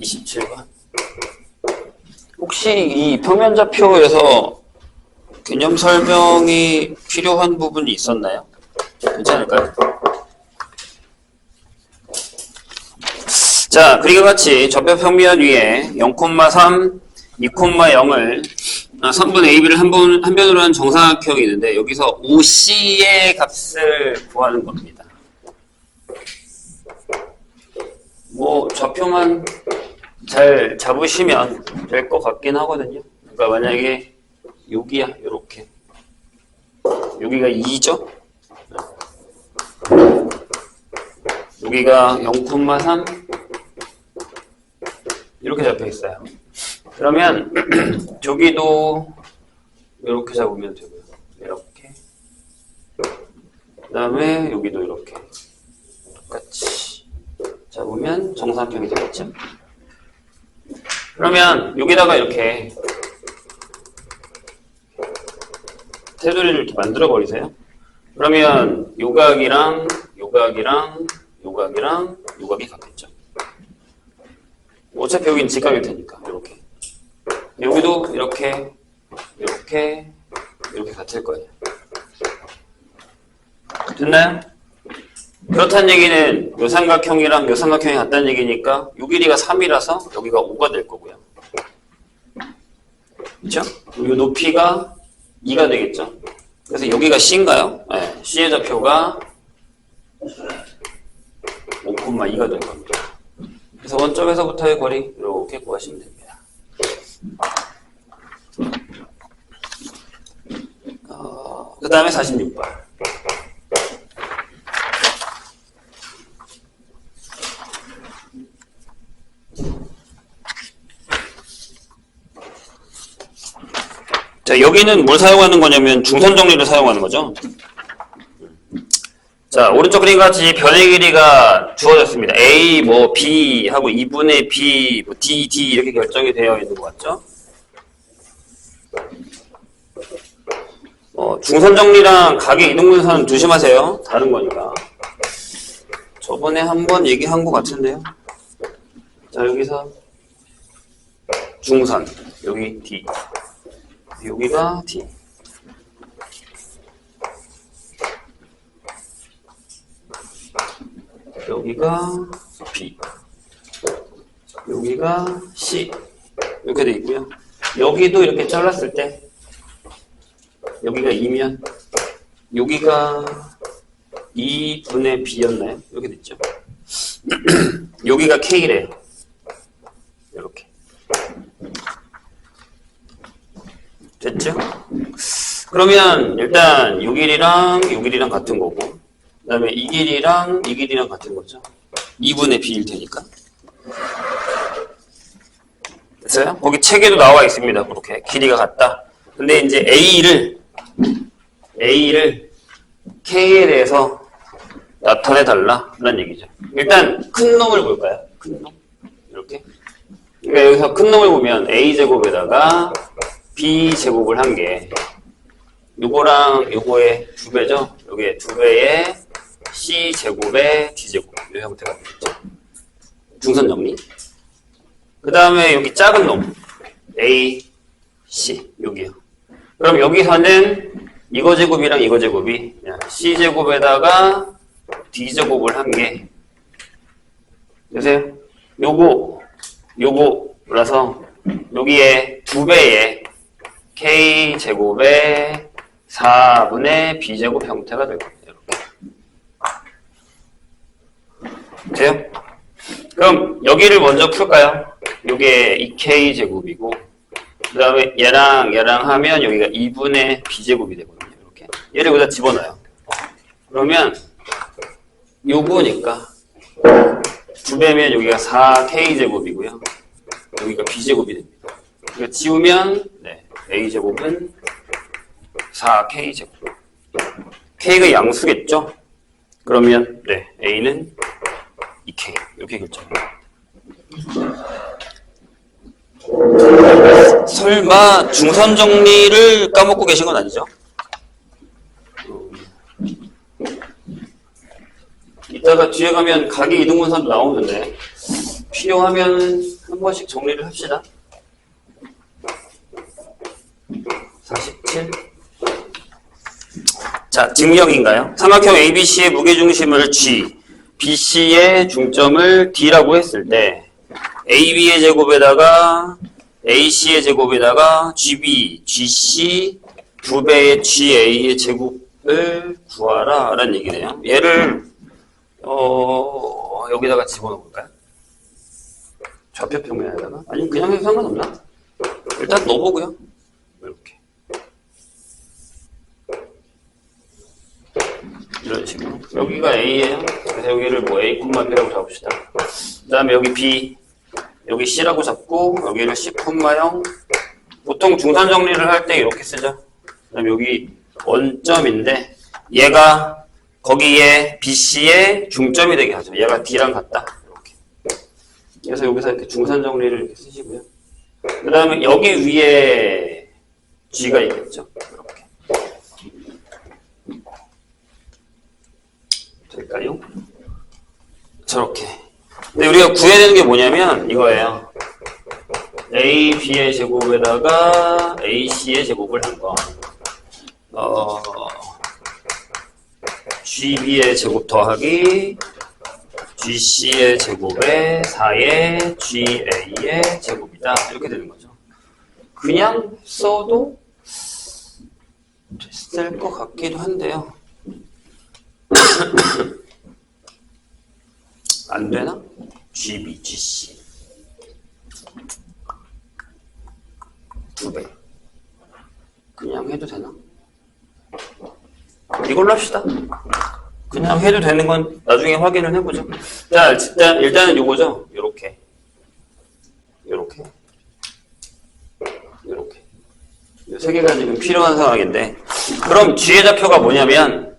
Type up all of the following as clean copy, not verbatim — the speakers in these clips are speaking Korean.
27번. 혹시 이 평면좌표에서 개념 설명이 필요한 부분이 있었나요? 괜찮을까요? 자, 그리고 같이 좌표 평면 위에 0,3, 2,0을 3분 AB를 한 변으로 한 정사각형이 있는데 여기서 OC의 값을 구하는 겁니다. 뭐 좌표만 잘 잡으시면 될 것 같긴 하거든요. 그러니까 만약에 여기야, 요렇게 여기가 2죠? 여기가 0,3 이렇게 잡혀 있어요. 그러면 저기도 이렇게 잡으면 되고요. 이렇게. 그 다음에 여기도 이렇게 똑같이 잡으면 정사각형이 되겠죠. 그러면 여기다가 이렇게 테두리를 이렇게 만들어 버리세요. 그러면 요각이랑 요각이랑 요각이랑 요각이 같겠죠. 어차피 여기는 직각일 테니까 이렇게. 여기도 이렇게 이렇게 이렇게 같을 거예요. 됐나요? 그렇다는 얘기는 요 삼각형이랑 요 삼각형이 같다는 얘기니까 요 길이가 3이라서 여기가 5가 될 거고요. 그렇죠? 요 높이가 2가 되겠죠. 그래서 여기가 C인가요? 네, C의 좌표가 5,2가 될 겁니다. 그래서 원점에서부터의 거리 이렇게 구하시면 됩니다. 그 다음에 46번. 자, 여기는 뭘 사용하는 거냐면 중선 정리를 사용하는 거죠. 자, 오른쪽 그림과 같이 변의 길이가 주어졌습니다. A, 뭐 B 하고 2분의 B, 뭐 D, D 이렇게 결정이 되어 있는 것 같죠? 중선 정리랑 각의 이등분선 조심하세요. 다른 거니까. 저번에 한번 얘기한 것 같은데요. 자, 여기서 중선, 여기 D, 여기가 D. 여기가 B, 여기가 C 이렇게 돼 있고요. 여기도 이렇게 잘랐을 때 여기가 2면 여기가 2분의 B였나요? 이렇게 됐죠. 여기가 K래요. 이렇게 됐죠? 그러면 일단 이 길이랑 같은 거고, 그 다음에 이 길이랑 같은 거죠. 2분의 B일 테니까. 됐어요? 거기 책에도 나와 있습니다. 그렇게 길이가 같다. 근데 이제 A를 K에 대해서 나타내 달라는 얘기죠. 일단 큰 놈을 볼까요? 큰 놈. 이렇게. 그러니까 여기서 큰 놈을 보면 A제곱에다가 B제곱을 한 게 요거랑 요거의 2배죠? 요게 2배의 C제곱의 D제곱 이 형태가 되겠죠. 중선 정리. 그 다음에 여기 작은 놈 A, C 여기요. 그럼 여기서는 이거 제곱이랑 이거 제곱이 그냥 C제곱에다가 D제곱을 한 게 보세요. 요거라서 여기에 2배의 K제곱의 4분의 B제곱 형태가 될 겁니다. 이렇게. 돼요? 그럼 여기를 먼저 풀까요? 요게 2K제곱이고 그 다음에 얘랑 하면 여기가 2분의 B제곱이 되거든요. 이렇게. 얘를 여기다 집어넣어요. 그러면 요거니까 2배면 여기가 4K제곱이고요. 여기가 B제곱이 됩니다. 그러니까 지우면 A제곱은 4K제곱. K가 양수겠죠? 그러면 A는 2K 이렇게 결정합니다. 설마 중선 정리를 까먹고 계신 건 아니죠? 이따가 뒤에 가면 각의 이등분선도 나오는데 필요하면 한 번씩 정리를 합시다. 47. 자, 증명인가요? 삼각형 ABC의 무게중심을 G, BC의 중점을 D라고 했을 때 AB의 제곱에다가 AC의 제곱에다가 GB, GC 2배의 GA의 제곱을 구하라 라는 얘기네요. 얘를 여기다가 집어넣을까요? 좌표평면에다가? 아니면 그냥 해도 상관없나? 일단 넣어보고요. 이렇게 이런 식으로 여기가 A예요. 그래서 여기를 뭐 A, B라고 잡읍시다. 그 다음에 여기 B, 여기 C라고 잡고 여기를 C, 0 보통 중산 정리를 할 때 이렇게 쓰죠. 그 다음에 여기 원점인데 얘가 거기에 BC의 중점이 되게 하죠. 얘가 D랑 같다. 이렇게. 그래서 여기서 이렇게 중산 정리를 이렇게 쓰시고요. 그 다음에 여기 위에 G가 있겠죠. 이렇게. 될까요? 저렇게. 근데 우리가 구해야 되는 게 뭐냐면 이거예요. A, B의 제곱에다가 AC의 제곱을 한 거. GB의 제곱 더하기 GC의 제곱에 4의 GA의 제곱이다. 이렇게 되는 거죠. 그냥 써도 됐을 것 같기도 한데요. 안 되나? GB, GC 2배. 그냥 해도 되나? 이걸로 합시다. 그냥 해도 되는 건 나중에 확인을 해보죠. 자, 일단은 요거죠. 요렇게. 이 세 개가 지금 필요한 상황인데. 그럼 G의 좌표가 뭐냐면,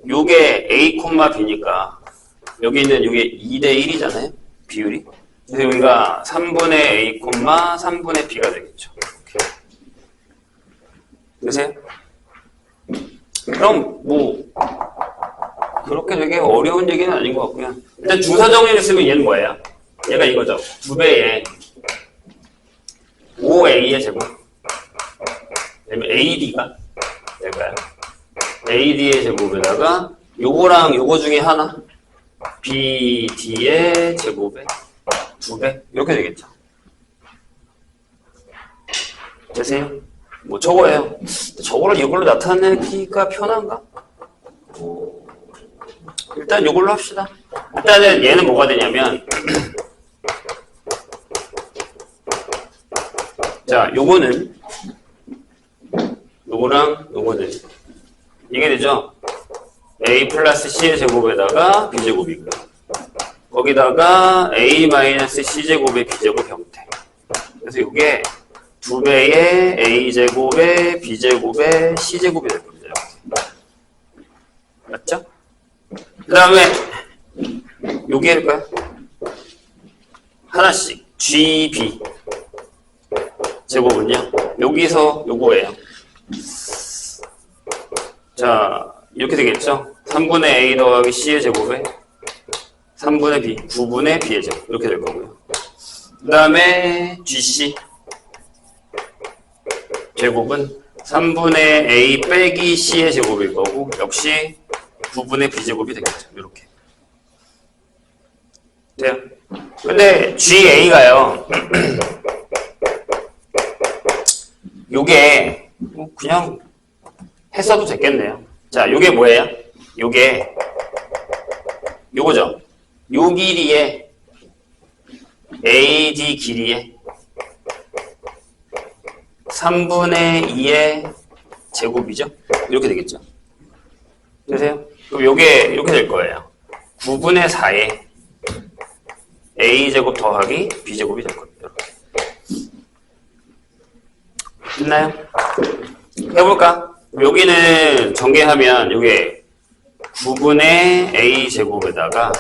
요게 A, B니까, 여기 있는 요게 2대 1이잖아요. 비율이. 그래서 여기가 3분의 A, 3분의 B가 되겠죠. 이렇게. 되세요? 그럼 뭐 그렇게 되게 어려운 얘기는 아닌 것 같고요. 일단 중산 정리를 쓰면 얘는 뭐예요? 얘가 이거죠. 2배의 5A의 제곱. 그다음에 AD가 될까요? AD의 제곱에다가 요거랑 요거 중에 하나 BD의 제곱에 2배 이렇게 되겠죠. 되세요? 뭐 저거예요. 저거를 이걸로 나타내기가 편한가? 일단 이걸로 합시다. 일단은 얘는 뭐가 되냐면 자, 요거는 요거랑 요거는 이게 되죠. A 플러스 C의 제곱에다가 B제곱이고요. 거기다가 A 마이너스 C제곱의 B제곱 형태. 그래서 이게 2배의 A제곱의 B제곱의 C제곱이 될 겁니다. 이렇게. 맞죠? 그 다음에 여기 할까요? 하나씩 GB 제곱은요. 여기서 요거예요. 자, 이렇게 되겠죠? 3분의 A 더하기 C의 제곱에 3분의 B, 9분의 B의 제곱 이렇게 될 거고요. 그 다음에 GC 제곱은 3분의 A 빼기 C의 제곱일 거고 역시 9분의 B제곱이 되겠죠. 이렇게. 돼요? 근데 GA가요. 요게 그냥 했어도 됐겠네요. 자, 요게 뭐예요? 요게 요거죠. 요 길이에 AD 길이에 3분의 2의 제곱이죠? 이렇게 되겠죠? 되세요? 그럼 요게 이렇게 될 거예요. 9분의 4의 A제곱 더하기 B제곱이 될 겁니다. 이렇게. 됐나요? 해볼까? 여기는 전개하면 요게 9분의 A제곱에다가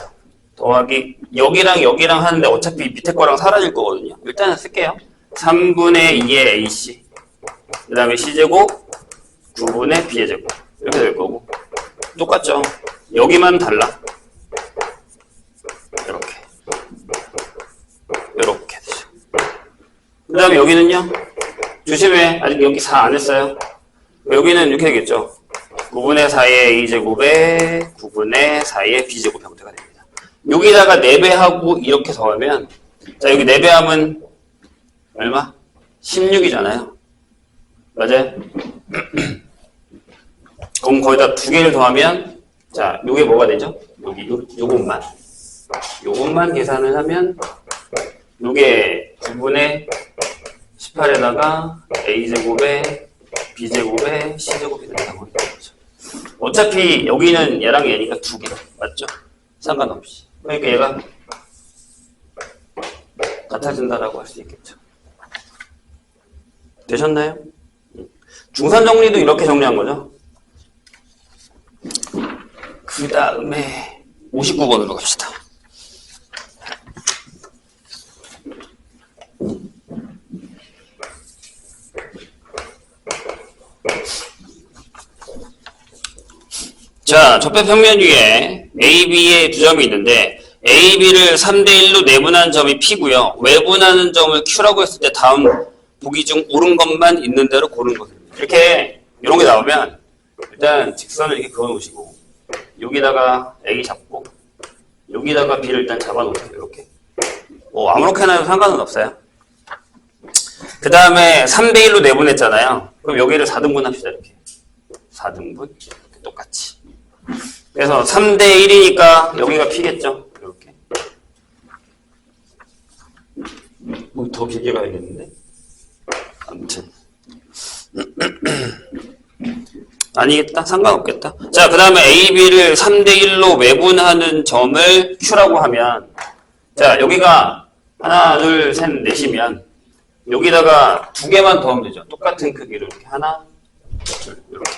더하기 여기랑 여기랑 하는데 어차피 밑에 거랑 사라질 거거든요. 일단은 쓸게요. 3분의 2의 AC 그 다음에 C제곱 9분의 B의 제곱 이렇게 될 거고 똑같죠? 여기만 달라. 이렇게 그 다음에 여기는요. 조심해. 아직 여기 4 안 했어요. 여기는 이렇게 되겠죠. 9분의 4의 a제곱에 9분의 4의 b제곱 형태가 됩니다. 여기다가 4배하고 이렇게 더하면, 자, 여기 4배하면 얼마? 16이잖아요. 맞아요? 그럼 거기다 2개를 더하면, 자, 요게 뭐가 되죠? 여기, 요것만 계산을 하면, 요게 9분의 18에다가 a제곱에 b제곱에 c제곱이 된다고 했죠. 어차피 여기는 얘랑 얘니까 2개. 맞죠? 상관없이. 그러니까 얘가 같아진다라고 할 수 있겠죠. 되셨나요? 중산 정리도 이렇게 정리한 거죠. 그 다음에 59번으로 갑시다. 자, 접배평면 위에 A, B의 두 점이 있는데 A, B를 3대1로 내분한 점이 P고요. 외분하는 점을 Q라고 했을 때 다음 보기 중 옳은 것만 있는 대로 고른 것입니다. 이렇게 이런 게 나오면 일단 직선을 이렇게 그어놓으시고 여기다가 A 잡고 여기다가 B를 일단 잡아놓으세요. 이렇게. 뭐 아무렇게나 해도 상관은 없어요. 그 다음에 3대1로 내분했잖아요. 그럼 여기를 4등분 합시다. 이렇게. 4등분. 똑같이. 그래서 3대1이니까 여기가 P겠죠? 이렇게. 뭐 더 길게 가야겠는데? 아무튼. 아니겠다? 상관없겠다. 자, 그 다음에 A, B를 3대1로 외분하는 점을 Q라고 하면, 자, 여기가 하나, 둘, 셋, 넷이면, 여기다가 2개만 더하면 되죠. 똑같은 크기로 이렇게 하나, 둘, 이렇게.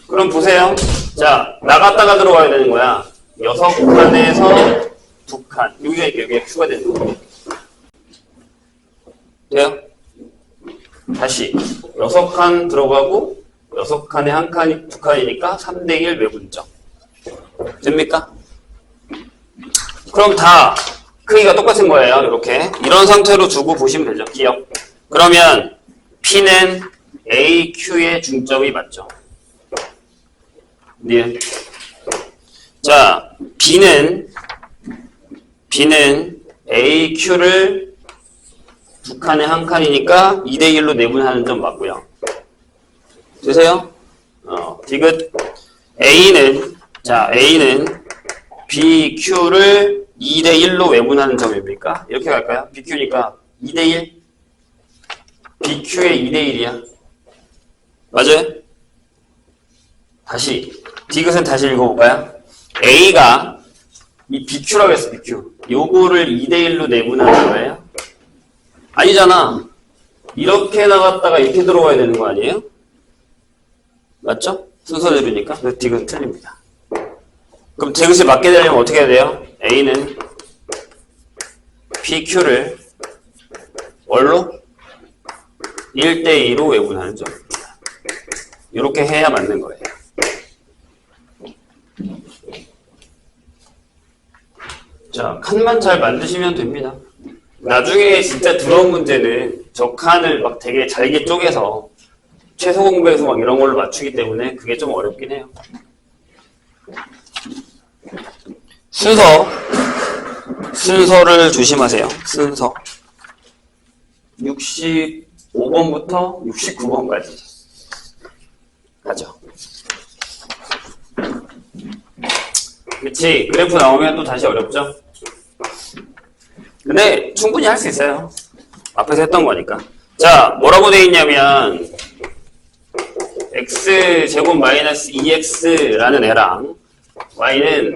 그럼 보세요. 자, 나갔다가 들어가야 되는 거야. 6칸에서 2칸. 여기가 Q가 되는 거예요. 돼요? 다시. 6칸 들어가고, 6칸에 한 칸이 2칸이니까 3대1 외분점. 됩니까? 그럼 다 크기가 똑같은 거예요. 이렇게. 이런 상태로 두고 보시면 되죠. 기억. 그러면 P는 AQ의 중점이 맞죠. 네. 자, B는 AQ를 2칸에 한 칸이니까 2대1로 내분하는 점 맞고요. 되세요? 디귿. A는 BQ를 2대1로 외분하는 점입니까? 이렇게 갈까요? BQ니까 2대1? BQ의 2대1이야. 맞아요? 다시. 디귿은 다시 읽어볼까요? A가 이 BQ라고 했어, BQ. 요거를 2대1로 내분하는 거예요? 아니잖아. 이렇게 나갔다가 이렇게 들어와야 되는 거 아니에요? 맞죠? 순서대로니까. 그래서 디귿은 틀립니다. 그럼 디귿이 맞게 되려면 어떻게 해야 돼요? A는 BQ를 뭘로? 1대2로 외분하는 점입니다. 이렇게 해야 맞는 거예요. 자, 칸만 잘 만드시면 됩니다. 나중에 진짜 들어온 문제는 저 칸을 막 되게 잘게 쪼개서 최소 공부에서 막 이런 걸로 맞추기 때문에 그게 좀 어렵긴 해요. 순서를 조심하세요. 순서. 65번부터 69번까지 가죠. 그치? 그래프 나오면 또 다시 어렵죠? 근데 충분히 할 수 있어요. 앞에서 했던 거니까. 자, 뭐라고 돼 있냐면 x제곱 마이너스 2x라는 애랑 y는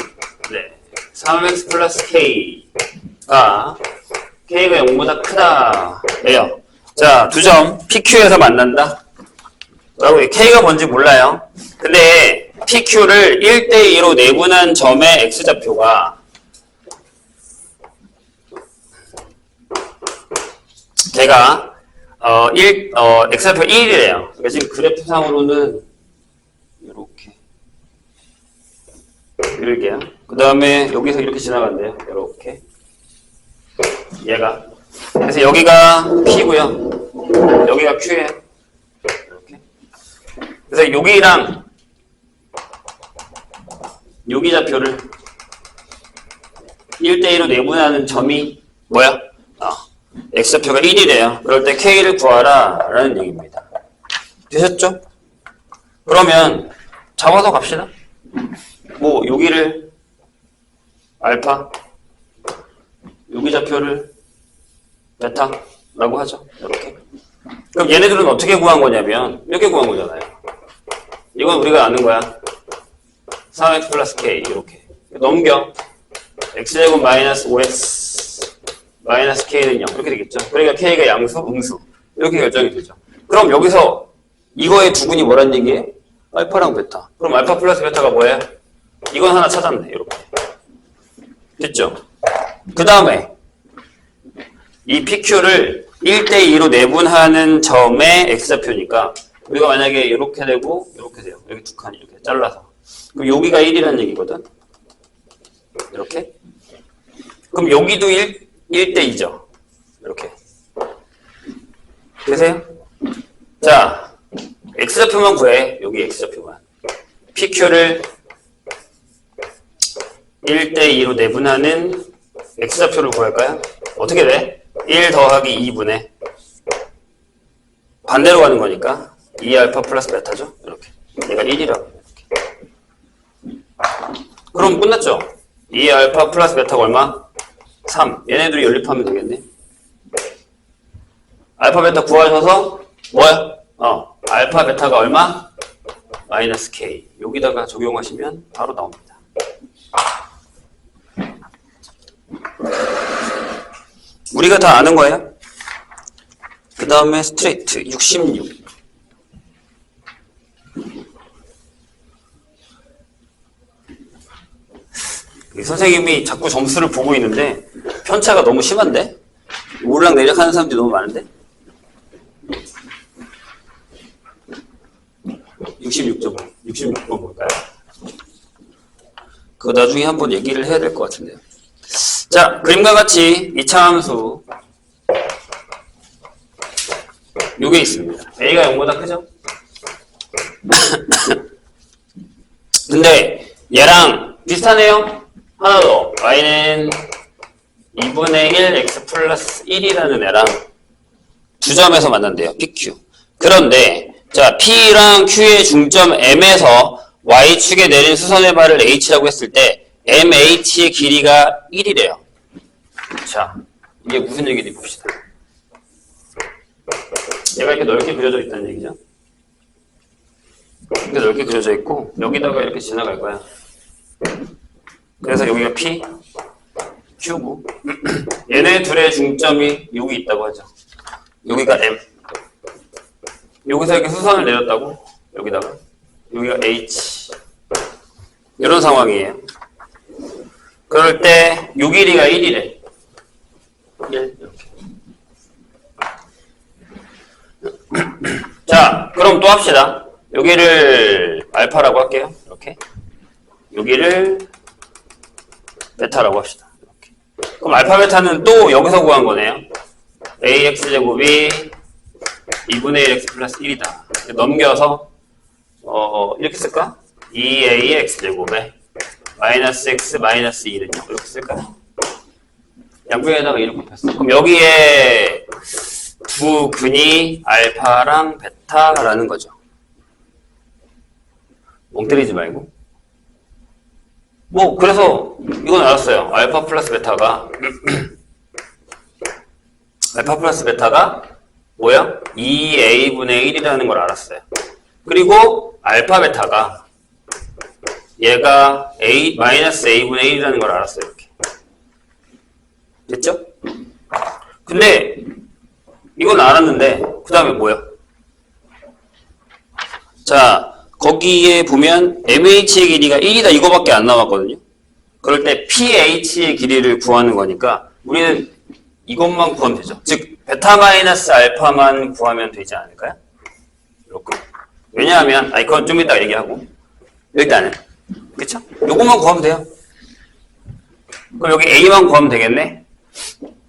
3x 플러스 k가 0보다 크다 예요. 자, 두 점 PQ에서 만난다. 라고 k가 뭔지 몰라요. 근데 PQ를 1대2로 내분한 점의 x좌표가 걔가 x좌표 1이래요. 그러니까 지금 그래프상으로는 이렇게 그릴게요. 그 다음에 여기서 이렇게 지나간대요. 이렇게 얘가 그래서 여기가 P고요. 여기가 Q예요. 이렇게. 그래서 여기랑 여기 좌표를 1대1로 내분하는 점이 뭐야? X좌표가 1이래요. 그럴 때 K를 구하라 라는 얘기입니다. 되셨죠? 그러면 잡아서 갑시다. 뭐 여기를 알파, 여기 좌표를 베타라고 하죠. 이렇게. 그럼 얘네들은 어떻게 구한 거냐면 이렇게 구한 거잖아요. 이건 우리가 아는 거야. 3x 플러스 k 이렇게 넘겨. x제곱 마이너스 5x 마이너스 k는 0 이렇게 되겠죠. 그러니까 k가 양수, 음수 이렇게 결정이 되죠. 그럼 여기서 이거의 두근이 뭐란 얘기예요? 알파랑 베타. 그럼 알파 플러스 베타가 뭐예요? 이건 하나 찾았네. 이렇게 됐죠? 그 다음에 이 PQ를 1대2로 내분하는 점의 x좌표니까 우리가 만약에 이렇게 되고 이렇게 돼요. 여기 두 칸 이렇게 잘라서. 그럼 여기가 1이라는 얘기거든. 이렇게. 그럼 여기도 1대2죠. 이렇게. 되세요? 자, x좌표만 구해. 여기 x좌표만. PQ를 1대2로 내분하는 x좌표를 구할까요? 어떻게 돼? 1 더하기 2분의 반대로 가는 거니까 2알파 플러스 베타죠? 이렇게. 얘가 1이라고. 그럼 끝났죠? 2알파 플러스 베타가 얼마? 3. 얘네들이 연립하면 되겠네. 알파 베타 구하셔서 뭐야? 알파 베타가 얼마? 마이너스 K. 여기다가 적용하시면 바로 나옵니다. 우리가 다 아는 거예요. 그 다음에 스트레이트 66. 선생님이 자꾸 점수를 보고 있는데 편차가 너무 심한데? 오르락내리락 하는 사람들이 너무 많은데? 66점, 66번 볼까요? 그거 나중에 한번 얘기를 해야 될 것 같은데요. 자, 그림과 같이 이차함수 요게 있습니다. A가 0보다 크죠? 근데 얘랑 비슷하네요. 하나 더. y는 2분의 1 x 플러스 1이라는 애랑 두 점에서 만난대요. PQ. 그런데 자, P랑 Q의 중점 M에서 Y축에 내린 수선의 발을 H라고 했을 때 MH의 길이가 1이래요. 자, 이게 무슨 얘기인지 봅시다. 얘가 이렇게 넓게 그려져 있다는 얘기죠. 이렇게 넓게 그려져 있고 여기다가 이렇게 지나갈 거야. 그래서 여기가 P, Q고 얘네 둘의 중점이 여기 있다고 하죠. 여기가 M. 여기서 이렇게 수선을 내렸다고 여기다가 여기가 H. 이런 상황이에요. 그럴 때 요 길이가 1이래. 1 이렇게. 자, 그럼 또 합시다. 여기를 알파라고 할게요. 이렇게. 여기를 베타라고 합시다. 이렇게. 그럼 알파 베타는 또 여기서 구한 거네요. ax제곱이 2분의 1x 플러스 1이다. 넘겨서 이렇게 쓸까? 2ax제곱에 마이너스 x 마이너스 2는요. 이렇게 쓸까요? 양변에다가 1을 곱했어. 그럼 여기에 두 근이 알파랑 베타라는 거죠. 멍 때리지 말고. 뭐 그래서 이건 알았어요. 알파 플러스 베타가 알파 플러스 베타가 뭐야? 2a분의 1이라는 걸 알았어요. 그리고 알파 베타가 얘가 마이너스 a분의 1이라는 걸 알았어요. 이렇게. 됐죠? 근데 이건 알았는데 그 다음에 뭐야? 자, 거기에 보면 MH의 길이가 1이다 이거밖에 안 남았거든요. 그럴 때 PH의 길이를 구하는 거니까 우리는 이것만 구하면 되죠. 즉 베타 마이너스 알파만 구하면 되지 않을까요? 이렇게. 왜냐하면 그건 좀 이따 얘기하고 일단은 그쵸? 요것만 구하면 돼요. 그럼 여기 A만 구하면 되겠네?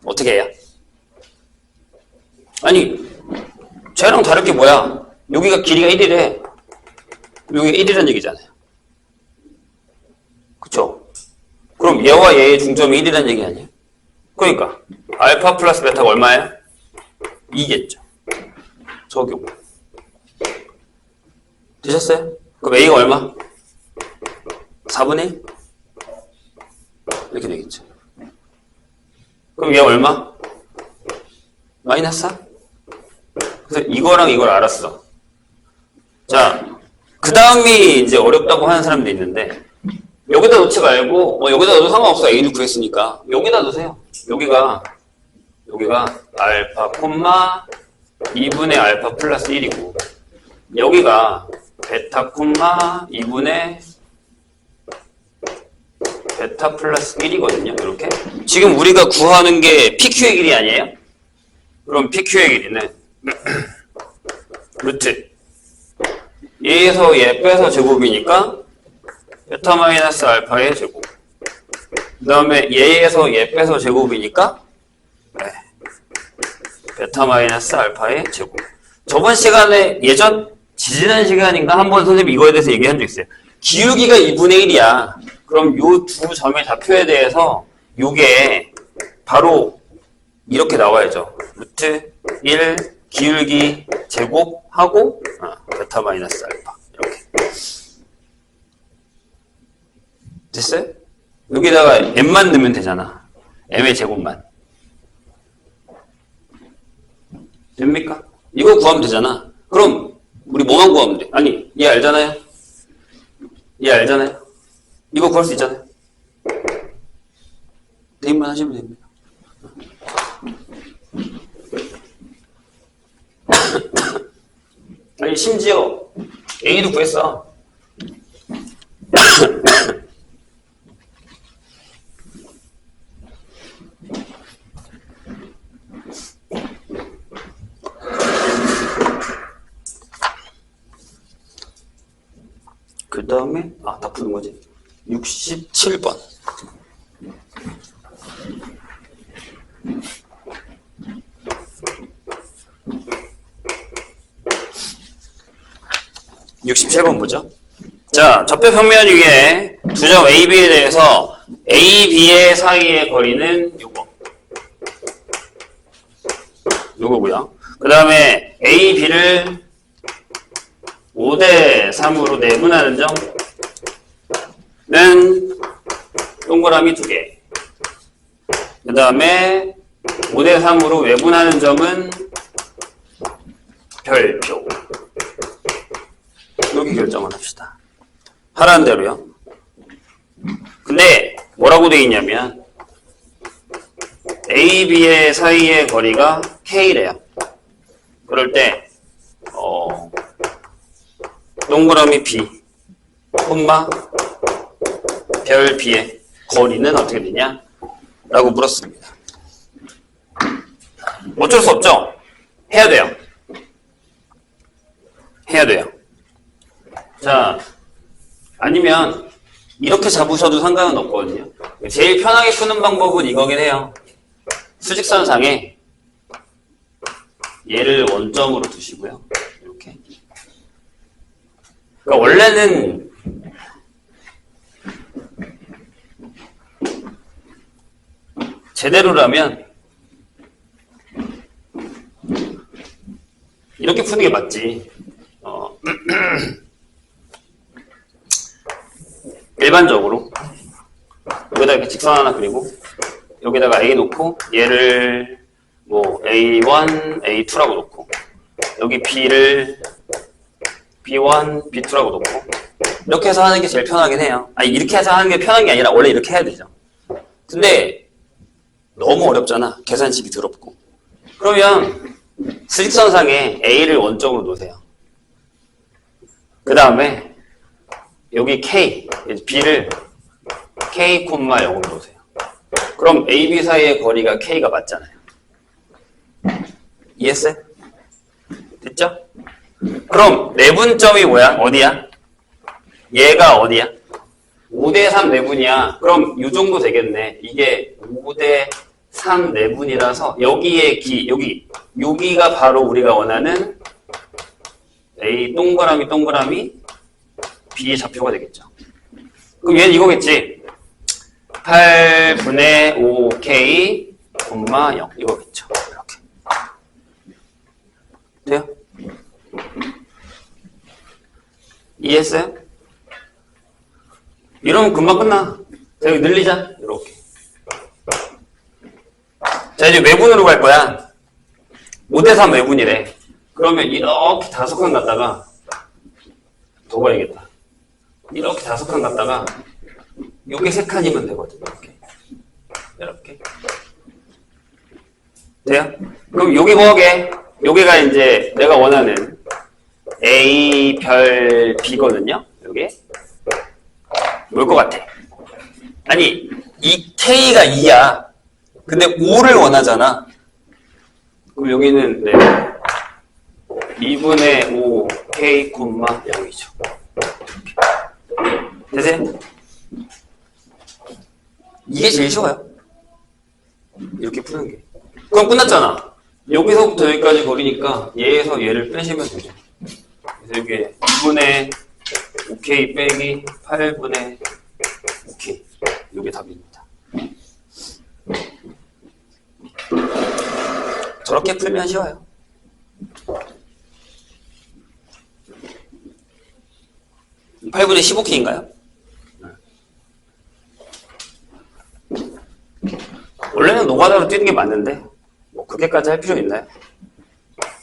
어떻게 해요? 아니, 쟤랑 다를 게 뭐야? 여기가 길이가 1이래. 여기가 1이라는 얘기잖아요. 그쵸? 그럼 얘와 얘의 중점이 1이라는 얘기 아니에요? 그러니까 알파 플러스 베타가 얼마예요? 2겠죠. 적용. 되셨어요? 그럼 A가 얼마? 4분의 1? 이렇게 되겠죠. 그럼 얘 얼마? 마이너스 4? 그래서 이거랑 이걸 알았어. 자, 그 다음이 이제 어렵다고 하는 사람도 있는데, 여기다 놓지 말고, 여기다 넣어도 상관없어. A를 구했으니까. 여기다 넣으세요. 여기가 알파 콤마 2분의 알파 플러스 1이고, 여기가 베타 콤마 2분의 베타 플러스 1이거든요. 이렇게. 지금 우리가 구하는 게 PQ의 길이 아니에요? 그럼 PQ의 길이는 루트 얘에서 얘 빼서 제곱이니까 베타 마이너스 알파의 제곱. 그 다음에 얘에서 얘 빼서 제곱이니까 베타 마이너스 알파의 제곱. 저번 시간에 지지난 시간인가 한번 선생님이 이거에 대해서 얘기한 적 있어요. 기울기가 2분의 1이야. 그럼 요 두 점의 좌표에 대해서 요게 바로 이렇게 나와야죠. 루트 1 기울기 제곱하고 베타 마이너스 알파. 이렇게. 됐어요? 여기다가 m만 넣으면 되잖아. m의 제곱만. 됩니까? 이거 구하면 되잖아. 그럼 우리 뭐만 구하면 돼? 아니, 얘 알잖아요? 얘 알잖아요? 이거 구할 수 있잖아요? 대입만 하시면 됩니다. 아니, 심지어 A도 구했어. 그 다음에 다 푸는 거지. 67번. 뭐죠? 자, 접해 평면 위에 두 점 A, B에 대해서 A, B의 사이의 거리는 요거고요. 그 다음에 A, B를 5대 3으로 내분하는 점은 동그라미 2개. 그 다음에 5대 3으로 외분하는 점은 별표. 여기 결정을 합시다. 하라는 대로요. 근데 뭐라고 되어 있냐면 A, B의 사이의 거리가 K래요. 그럴 때 동그라미 B, 콤마 별 B의 거리는 어떻게 되냐? 라고 물었습니다. 어쩔 수 없죠? 해야 돼요. 자, 아니면 이렇게 잡으셔도 상관은 없거든요. 제일 편하게 푸는 방법은 이거긴 해요. 수직선상에 얘를 원점으로 두시고요. 이렇게. 그러니까 원래는 제대로라면 이렇게 푸는 게 맞지. 일반적으로 여기다 이렇게 직선 하나 그리고 여기다가 A 놓고 얘를 뭐 A1, A2라고 놓고 여기 B를 B1, B2라고 놓고 이렇게 해서 하는 게 제일 편하긴 해요. 아니 이렇게 해서 하는 게 편한 게 아니라 원래 이렇게 해야 되죠. 근데 너무 어렵잖아. 계산식이 더럽고. 그러면 수직선상에 A를 원점으로 놓으세요. 그 다음에 여기 K, B를 K, 0으로 놓으세요. 그럼 A, B 사이의 거리가 K가 맞잖아요. 이해했어요? 됐죠? 그럼 내분점이 뭐야? 어디야? 얘가 어디야? 5대 3 내분이야. 그럼 이 정도 되겠네. 이게 5대 3 내분이라서 여기에 여기가 바로 우리가 원하는 A 동그라미 B의 좌표가 되겠죠. 그럼 얘는 이거겠지. 8분의 5K, 0 이거겠죠. 이렇게. 돼요? 이해했어요? 이러면 금방 끝나. 자, 여기 늘리자. 이렇게. 자, 이제 외분으로 갈 거야. 5대3 외분이래. 그러면 이렇게 5칸 갔다가 더 가야겠다. 이렇게 5칸 갔다가 요게 3칸이면 되거든. 이렇게. 돼요? 그럼 요게 뭐게? 요게가 이제 내가 원하는 A 별 B거든요. 요게 뭘 것 같아? 아니, 이 K가 2야. 근데 5를 원하잖아. 그럼 여기는 2분의 5 K, 0이죠. 되세요? 이게 제일 쉬워요. 이렇게 푸는 게. 그럼 끝났잖아. 여기서부터 여기까지 거리니까 얘에서 얘를 빼시면 되죠. 그래서 이게 2분의 5K 빼기 8분의 5K. 이게 답입니다. 저렇게 풀면 쉬워요. 이 8분의 15K인가요? 원래는 노가다로 뛰는 게 맞는데 뭐 그렇게까지 할 필요 있나요?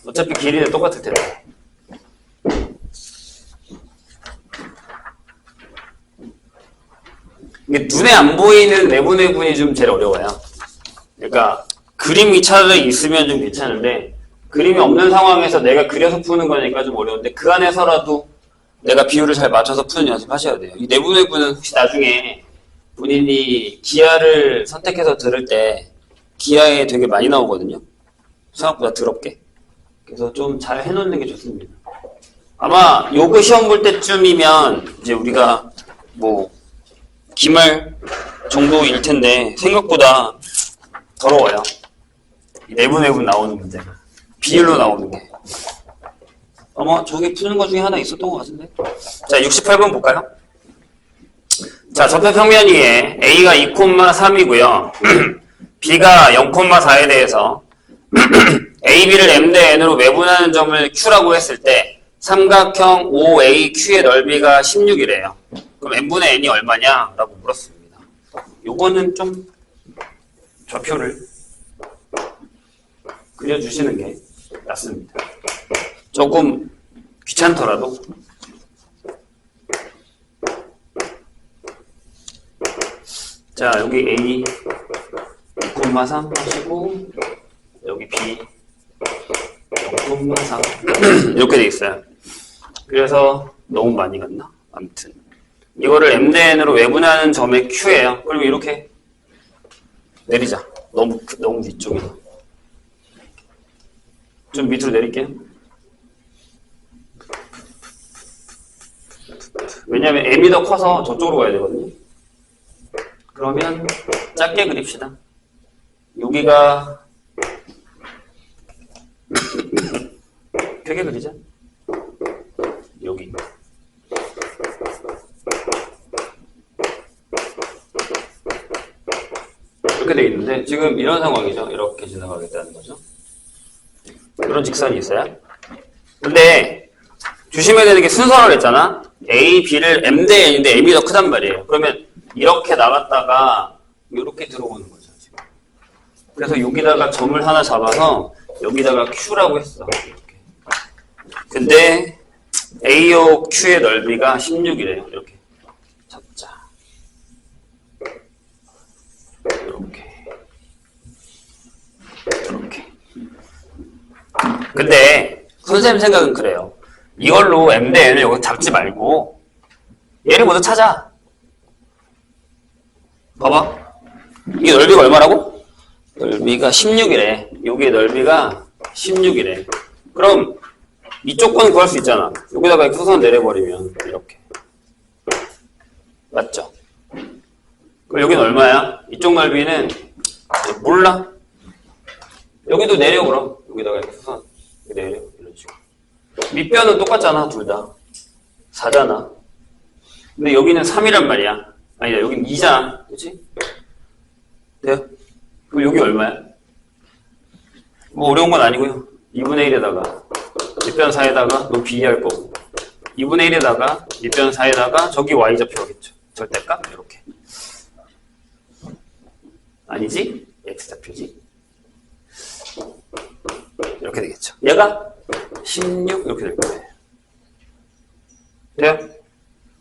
어차피 길이는 똑같을 텐데. 이게 눈에 안 보이는 내분의 분이 좀 제일 어려워요. 그러니까 그림이 차라리 있으면 좀 괜찮은데 그림이 없는 상황에서 내가 그려서 푸는 거니까 좀 어려운데 그 안에서라도 내가 비율을 잘 맞춰서 푸는 연습 하셔야 돼요. 이 내분의 분은 혹시 나중에 본인이 기하를 선택해서 들을 때 기하에 되게 많이 나오거든요. 생각보다 더럽게. 그래서 좀 잘 해놓는 게 좋습니다. 아마 요거 시험 볼 때쯤이면 이제 우리가 뭐 기말 정도일 텐데 생각보다 더러워요. 내분 나오는 문제가. 비율로 나오는 게. 아마 저기 푸는 것 중에 하나 있었던 것 같은데. 자, 68번 볼까요? 자, 접해 평면 위에 A가 2,3이고요. B가 0,4에 대해서 A, B를 M 대 N으로 외분하는 점을 Q라고 했을 때 삼각형 OAQ의 넓이가 16이래요. 그럼 N분의 N이 얼마냐? 라고 물었습니다. 요거는 좀 좌표를 그려주시는 게 낫습니다. 조금 귀찮더라도. 자, 여기 A 2,3 하시고 여기 B 0,4 이렇게 돼 있어요. 그래서 너무 많이 갔나? 아무튼 이거를 M 대 N으로 외분하는 점의 Q예요. 그럼 이렇게 내리자. 너무 뒤쪽에 좀 밑으로 내릴게요. 왜냐면 M이 더 커서 저쪽으로 가야 되거든요. 그러면 작게 그립시다. 여기가 크게 그리자. 여기 이렇게 돼 있는데 지금 이런 상황이죠. 이렇게 지나가겠다는 거죠. 이런 직선이 있어요. 근데 조심해야 되는 게 순서를 했잖아. A, B를 M 대 N인데 M이 더 크단 말이에요. 그러면 이렇게 나갔다가 이렇게 들어오는 거죠. 지금. 그래서 여기다가 점을 하나 잡아서 여기다가 Q라고 했어. 이렇게. 근데 A요 Q의 넓이가 16이래요. 이렇게 잡자. 이렇게. 근데 선생님 생각은 그래요. 이걸로 M 대 N을 여기 잡지 말고 얘를 먼저 찾아. 봐봐. 이게 넓이가 얼마라고? 넓이가 16이래. 여기의 넓이가 16이래. 그럼 이쪽 거는 구할 수 있잖아. 여기다가 이렇게 수선 내려버리면 이렇게. 맞죠? 그럼 여기는 얼마야? 이쪽 넓이는 몰라. 여기도 내려 그럼. 여기다가 이렇게 수선 내려. 이런 식으로. 밑변은 똑같잖아. 둘 다. 4잖아. 근데 여기는 3이란 말이야. 아니다. 여기는 2잖아. 그치? 돼요? 그럼 여기 얼마야? 뭐 어려운 건 아니고요. 2분의 1에다가 밑변 4에다가 높이 2할 거고 2분의 1에다가 밑변 4에다가 저기 y좌표겠죠. 절대값 이렇게. 아니지? x좌표지. 이렇게 되겠죠. 얘가 16 이렇게 될 거예요. 돼요?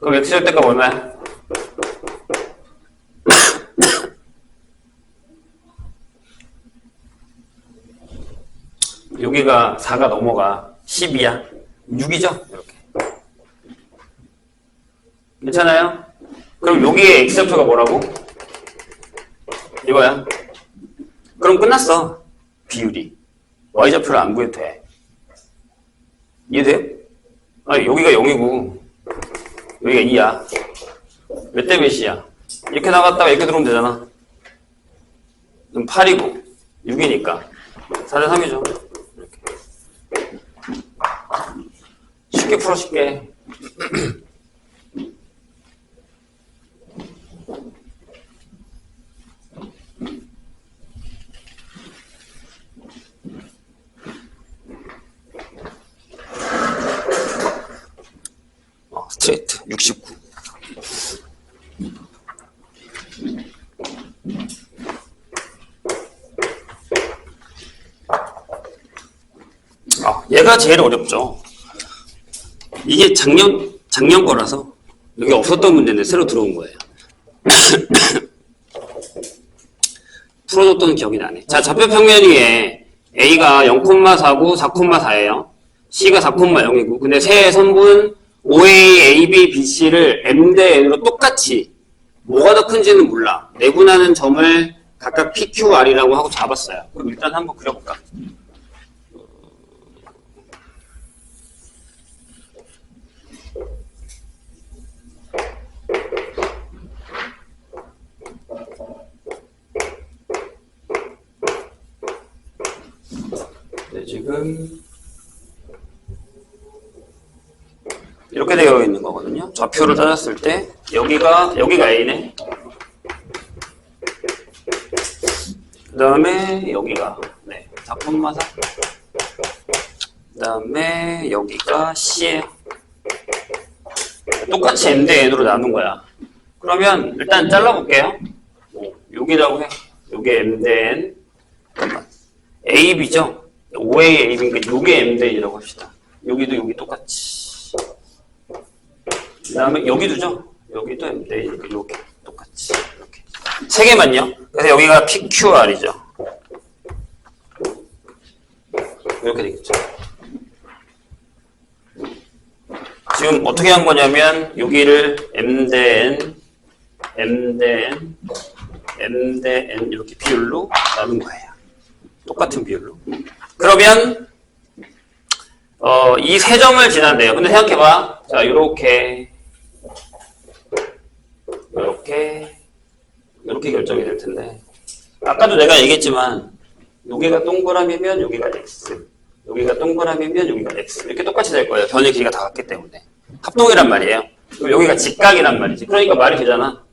그럼 x절대값 얼마야? 여기가 4가 넘어가 10이야. 6이죠? 이렇게. 괜찮아요? 그럼 여기에 x좌표가 뭐라고? 이거야. 그럼 끝났어. 비율이. y좌표를 안 구해도 돼. 이해돼요? 아니, 여기가 0이고 여기가 2야. 몇 대 몇이야? 이렇게 나갔다가 이렇게 들어오면 되잖아. 그럼 8이고 6이니까 4대 3이죠. 쉽게 풀어 쉽게. 스트레이트 69. 얘가 제일 어렵죠. 이게 작년 거라서 여기 없었던 문제인데 새로 들어온 거예요. 풀어줬던 기억이 나네. 자, 좌표 평면 위에 A가 0,4고 4,4예요. C가 4,0이고 근데 세 선분 OA, AB, BC를 M 대 N으로 똑같이 뭐가 더 큰지는 몰라. 내분하는 점을 각각 PQR이라고 하고 잡았어요. 그럼 일단 한번 그려볼까? 네, 지금 이렇게 되어 있는 거거든요. 좌표를 찾았을 때 여기가 A네. 그 다음에 여기가 4,4. 그 다음에 여기가 C예요. 똑같이 M 대 N으로 나눈 거야. 그러면 일단 잘라볼게요. 여기라고 해. 요게 M 대 N. 잠깐만. AB죠? OA, AB니까 요게 M 대 N이라고 합시다. 여기도 여기 똑같이. 그 다음에 여기도죠? 여기도 M 대 N이니까 요게 똑같이. 이렇게. 세 개만요. 그래서 여기가 PQR이죠. 이렇게 되겠죠. 지금 어떻게 한 거냐면 여기를 M 대 N, M 대 N, M 대 N 이렇게 비율로 나눈 거예요. 똑같은 비율로. 그러면 이 세 점을 지난대요. 근데 생각해봐. 자, 이렇게 결정이 될 텐데 아까도 내가 얘기했지만 여기가 동그라미면 여기가 X, 여기가 동그라미면 여기가 X 이렇게 똑같이 될 거예요. 변의 길이가 다 같기 때문에. 합동이란 말이에요. 그럼 여기가 직각이란 말이지. 그러니까 말이 되잖아.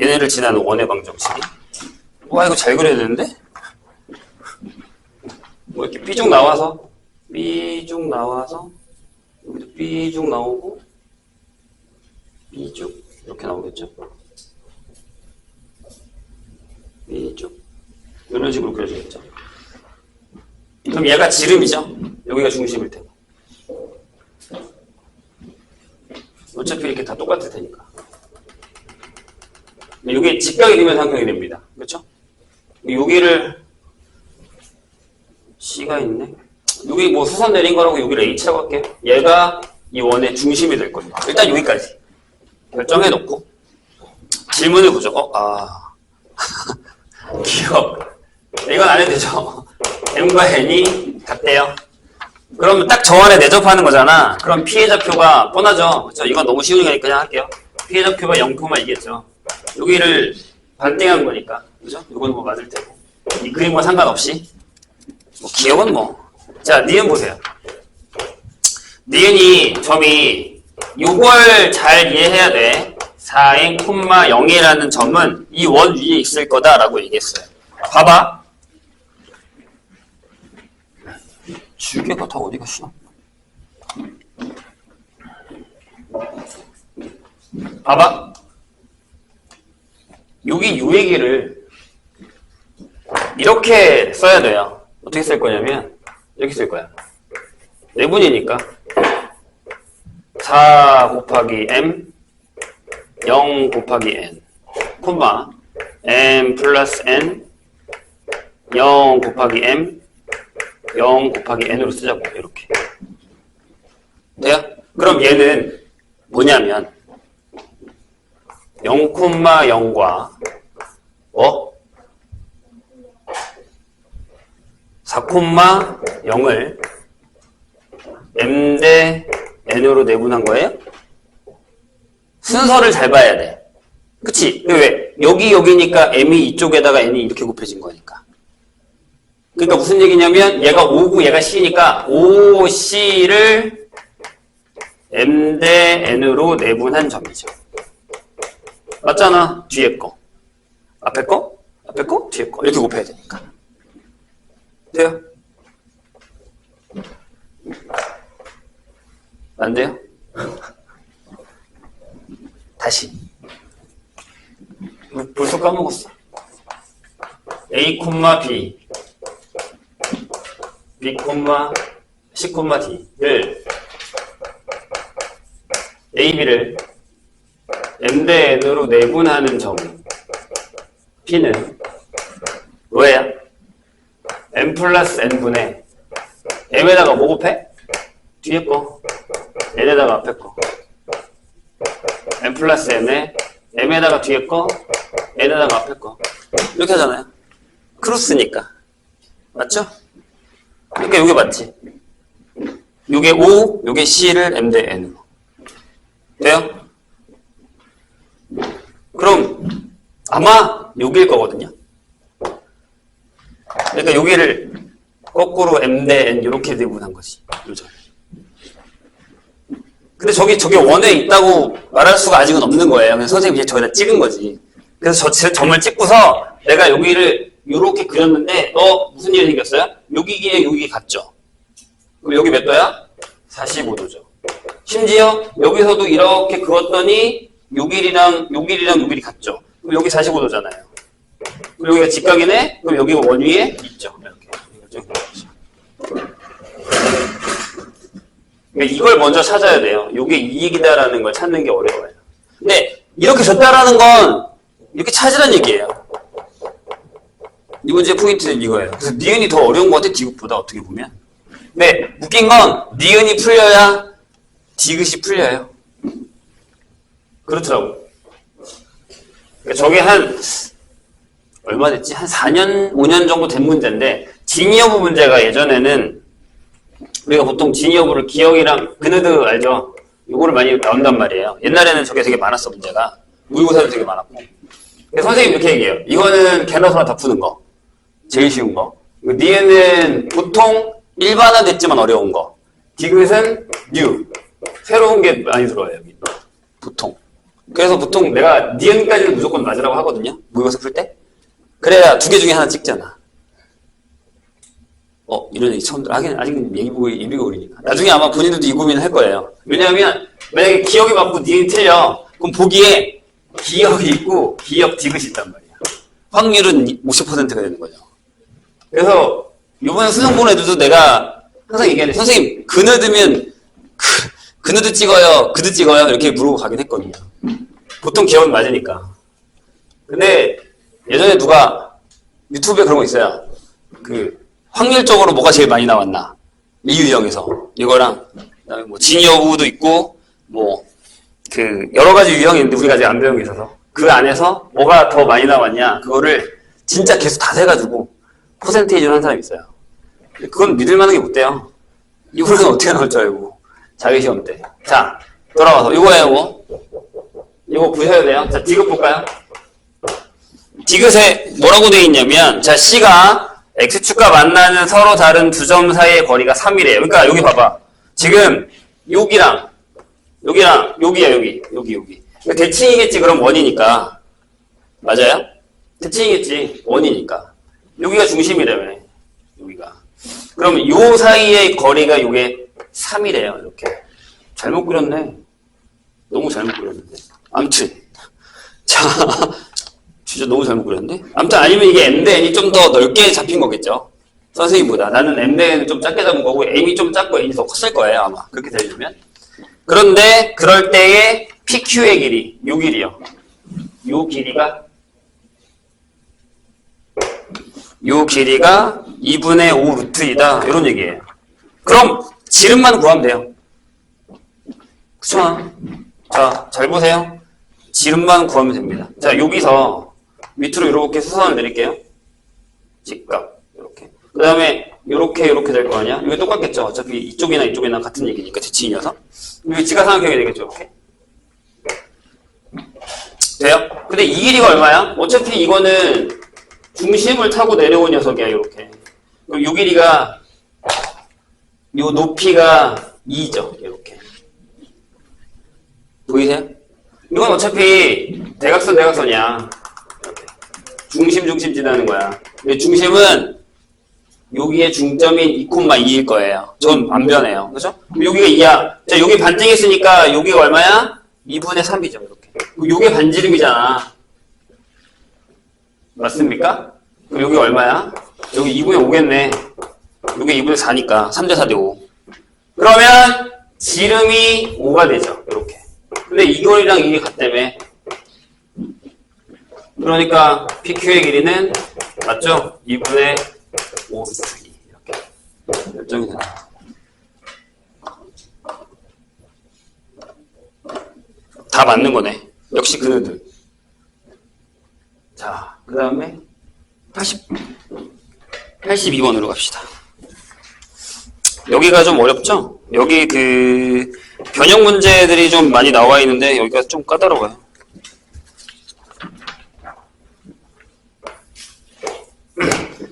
얘네를 지나는 원의 방정식이. 와, 이거 잘 그려야 되는데? 뭐 이렇게 B쭉 나와서 여기도 B쭉 나오고 B쭉 이렇게 나오겠죠? B쭉 이런 식으로 그려지겠죠? 그럼 얘가 지름이죠? 여기가 중심일 테고 어차피 이렇게 다 똑같을 테니까 이게 직각이 되면 삼각형이 됩니다. 그렇죠? 여기를 C가 있네. 여기 뭐 수선 내린 거라고 여기를 H라고 할게요. 얘가 이 원의 중심이 될 거예요. 일단 여기까지 결정해 놓고 질문을 보죠. 기억. 이건 안 해도 되죠. M과 N이 같대요. 그러면 딱 저 안에 내접하는 거잖아. 그럼 피해 좌표가 뻔하죠. 그렇죠? 이건 너무 쉬우니까 그냥 할게요. 피해 좌표가 0,2겠죠. 여기를 반띵한 거니까. 그죠? 이건 뭐 맞을 테고. 이 그림과 상관없이. 뭐 기억은 뭐. 자, 니은 보세요. 니은이 점이 요걸 잘 이해해야 돼. 4n, 0이라는 점은 이 원 위에 있을 거다라고 얘기했어요. 봐봐. 줄개가 다 어디 갔어? 봐봐. 여기 요 얘기를 이렇게 써야 돼요. 어떻게 쓸 거냐면 이렇게 쓸 거야. 내분이니까 4 곱하기 m 0 곱하기 n 콤마 m 플러스 n 0 곱하기 m 0 곱하기 n으로 쓰자고. 이렇게 돼요? 그럼 얘는 뭐냐면 0,0과 4,0을 m 대 n으로 내분한 거예요? 순서를 잘 봐야 돼. 그치? 왜? 여기니까 m이 이쪽에다가 n이 이렇게 곱해진 거니까. 그러니까 무슨 얘기냐면 얘가 5고 얘가 c니까 5c를 m 대 n으로 내분한 점이죠. 맞잖아. 뒤에 거. 앞에 거? 앞에 거? 뒤에 거. 이렇게 곱해야 되니까. 돼요? 안 돼요? 다시. 벌써 까먹었어. A, B, B, C, D를 A, B를 M 대 N으로 내분하는 점 P는 뭐야? M 플러스 N분의 M에다가 뭐 곱해? 뒤에 거 N에다가 앞에 거 M 플러스 N에 M에다가 뒤에 거 N에다가 앞에 거 이렇게 하잖아요. 크로스니까 맞죠? 그러니까 요게 맞지? 요게 O, 요게 C를 M 대 N으로 돼요? 그럼 아마 여기일 거거든요. 그러니까 여기를 거꾸로 M 대 N 이렇게 내분한 거지. 요점. 근데 저게 원에 있다고 말할 수가 아직은 없는 거예요. 그냥 선생님이 그냥 저기다 찍은 거지. 그래서 저 점을 찍고서 내가 여기를 이렇게 그렸는데 무슨 일이 생겼어요? 여기에 여기 같죠? 그럼 여기 몇 도야? 45도죠. 심지어 여기서도 이렇게 그었더니 요 길이랑 요 길이 같죠? 그럼 여기 45도잖아요. 그럼 여기가 직각이네? 그럼 여기가 원 위에 있죠. 이렇게. 그러니까 이걸 먼저 찾아야 돼요. 요게 이익이다라는 걸 찾는 게 어려워요. 근데 이렇게 줬다라는 건 이렇게 찾으란 얘기예요. 이 문제의 포인트는 이거예요. 그래서 니은이 더 어려운 것 같아, 디귿보다 어떻게 보면. 근데 웃긴 건 니은이 풀려야 디귿이 풀려요. 그렇더라고. 그러니까 저게 얼마 됐지? 한 4년, 5년 정도 된 문제인데, 진위 여부 문제가 예전에는 우리가 보통 진위 여부를 기억이랑 그느드 알죠? 요거를 많이 나온단 말이에요. 옛날에는 저게 되게 많았어, 문제가. 모의고사도 되게 많았고. 그래서 선생님 이렇게 얘기해요. 이거는 개나소나 다 푸는 거. 제일 쉬운 거. 니은은 보통 일반화됐지만 어려운 거. 디귿은 뉴. 새로운 게 많이 들어와요, 여기. 보통. 그래서 보통 내가 니은까지는 무조건 맞으라고 하거든요. 모의고사 풀 때. 그래야 두 개 중에 하나 찍잖아. 이런 얘기 처음 들어. 아직은 예비고 어리니까. 나중에 아마 본인들도 이 고민을 할 거예요. 왜냐하면 만약에 기억이 맞고 니은이 틀려. 그럼 보기에 기억이 있고 기억 디귿이 있단 말이야. 확률은 50%가 되는 거죠. 그래서 이번에 수능 본 애들도 내가 항상 얘기하는데 선생님 그느드면 그느드 찍어요, 그드 찍어요 이렇게 물어보고 가긴 했거든요. 보통 기억은 맞으니까. 근데 예전에 누가 유튜브에 그런 거 있어요. 확률적으로 뭐가 제일 많이 나왔나 이 유형에서 이거랑 그다음에 뭐 진위 여부도 있고 여러 가지 유형이 있는데 우리가 아직 안 배운 게 있어서 그 안에서 뭐가 더 많이 나왔냐 그거를 진짜 계속 다 세가지고 퍼센테이지로 한 사람이 있어요. 그건 믿을 만한 게 못 돼요. 이거는 어떻게 나올 줄 알고 자기 시험 때. 자 돌아와서 이거예요. 이거 구셔야 돼요. 자 디귿 볼까요? 디귿에 뭐라고 되어 있냐면, 자, C가 X축과 만나는 서로 다른 두 점 사이의 거리가 3이래요. 그러니까 여기 봐봐. 지금 여기야, 여기. 그러니까 대칭이겠지, 그럼 원이니까. 맞아요? 대칭이겠지, 원이니까. 여기가 중심이라며, 여기가. 그럼 요 사이의 거리가 요게 3이래요, 이렇게. 잘못 그렸네. 너무 잘못 그렸는데. 아무튼. 자, 진짜 너무 잘못 그렸는데? 아무튼 아니면 이게 M대 N이 좀 더 넓게 잡힌 거겠죠. 선생님보다. 나는 M대 N을 좀 작게 잡은 거고, M이 좀 작고 N이 더 컸을 거예요, 아마. 그렇게 되려면. 그런데, 그럴 때의 PQ의 길이, 요 길이요. 요 길이가 2분의 5 루트이다. 이런 얘기예요. 그럼, 지름만 구하면 돼요. 그쵸? 자, 잘 보세요. 지름만 구하면 됩니다. 자, 여기서 밑으로 이렇게 수선을 내릴게요. 직각. 이렇게. 그 다음에, 요렇게 될 거 아니야? 이게 똑같겠죠? 어차피 이쪽이나 같은 얘기니까, 대칭이어서. 이거 지가삼각형이 되겠죠, 이렇게. 돼요? 근데 이 길이가 얼마야? 어차피 이거는 중심을 타고 내려온 녀석이야, 이렇게. 그럼 요 길이가, 요 높이가 2죠, 이렇게. 보이세요? 이건 어차피 대각선이야. 중심 지나는 거야. 근데 중심은 여기에 중점인 2,2일 거예요. 전 안 변해요. 그죠? 여기가 2야. 자, 여기 반증했으니까 여기가 얼마야? 2분의 3이죠, 이렇게. 요게 반지름이잖아. 맞습니까? 그럼 여기 얼마야? 여기 2분의 5겠네. 여기 2분의 4니까. 3대 4대 5. 그러면 지름이 5가 되죠, 이렇게. 근데 이거랑 이게 같다며. 그러니까 PQ의 길이는 맞죠? 2분의 5 이렇게 결정이 되네요. 다 맞는 거네. 역시 그네들. 자, 그 다음에 82번으로 갑시다. 여기가 좀 어렵죠? 여기 그 변형 문제들이 좀 많이 나와 있는데 여기가 좀 까다로워요.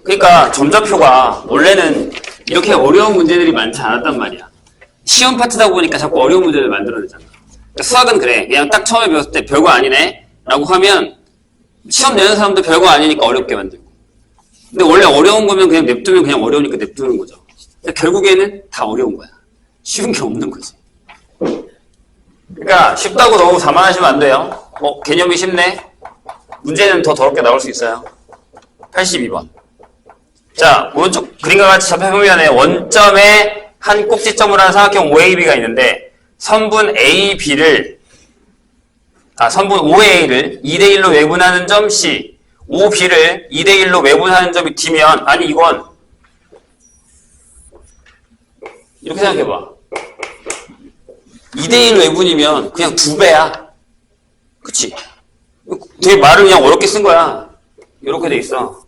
그러니까 점좌표가 원래는 이렇게 어려운 문제들이 많지 않았단 말이야. 시험 파트다 보니까 자꾸 어려운 문제를 만들어내잖아. 그러니까 수학은 그래. 그냥 딱 처음에 배웠을 때 별거 아니네 라고 하면 시험 내는 사람도 별거 아니니까 어렵게 만들고. 근데 원래 어려운 거면 그냥 냅두면 그냥 어려우니까 냅두는 거죠. 결국에는 다 어려운 거야. 쉬운 게 없는 거지. 그러니까 쉽다고 너무 자만하시면 안 돼요. 개념이 쉽네. 문제는 더 더럽게 나올 수 있어요. 82번. 자, 오른쪽 그림과 같이 좌표평면에 원점에 한 꼭지점을 한 삼각형 OAB가 있는데 선분 AB를 선분 OA를 2대1로 외분하는 점 C, OB를 2대1로 외분하는 점이 D면 아니 이건 이렇게 생각해봐. 2대1 외분이면 그냥 2배야. 그치? 되게 말을 그냥 어렵게 쓴 거야. 이렇게 돼 있어.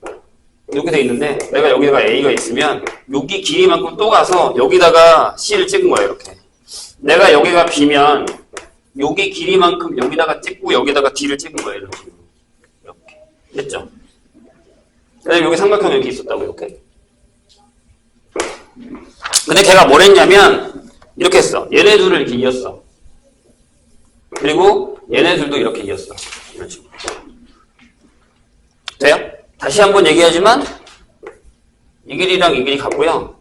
이렇게 돼 있는데 내가 여기다가 A가 있으면 여기 길이만큼 또 가서 여기다가 C를 찍은 거야. 이렇게. 내가 여기가 B면 여기 길이만큼 여기다가 찍고 여기다가 D를 찍은 거야. 이런 식으로. 이렇게. 됐죠? 그 다음에 여기 삼각형이 이렇게 있었다고 이렇게. 근데 걔가 뭘 했냐면 이렇게 했어. 얘네 둘을 이렇게 이었어. 그리고 얘네 둘도 이렇게 이었어. 이런 식으로. 돼요? 다시 한번 얘기하지만 이 길이랑 이 길이 같고요.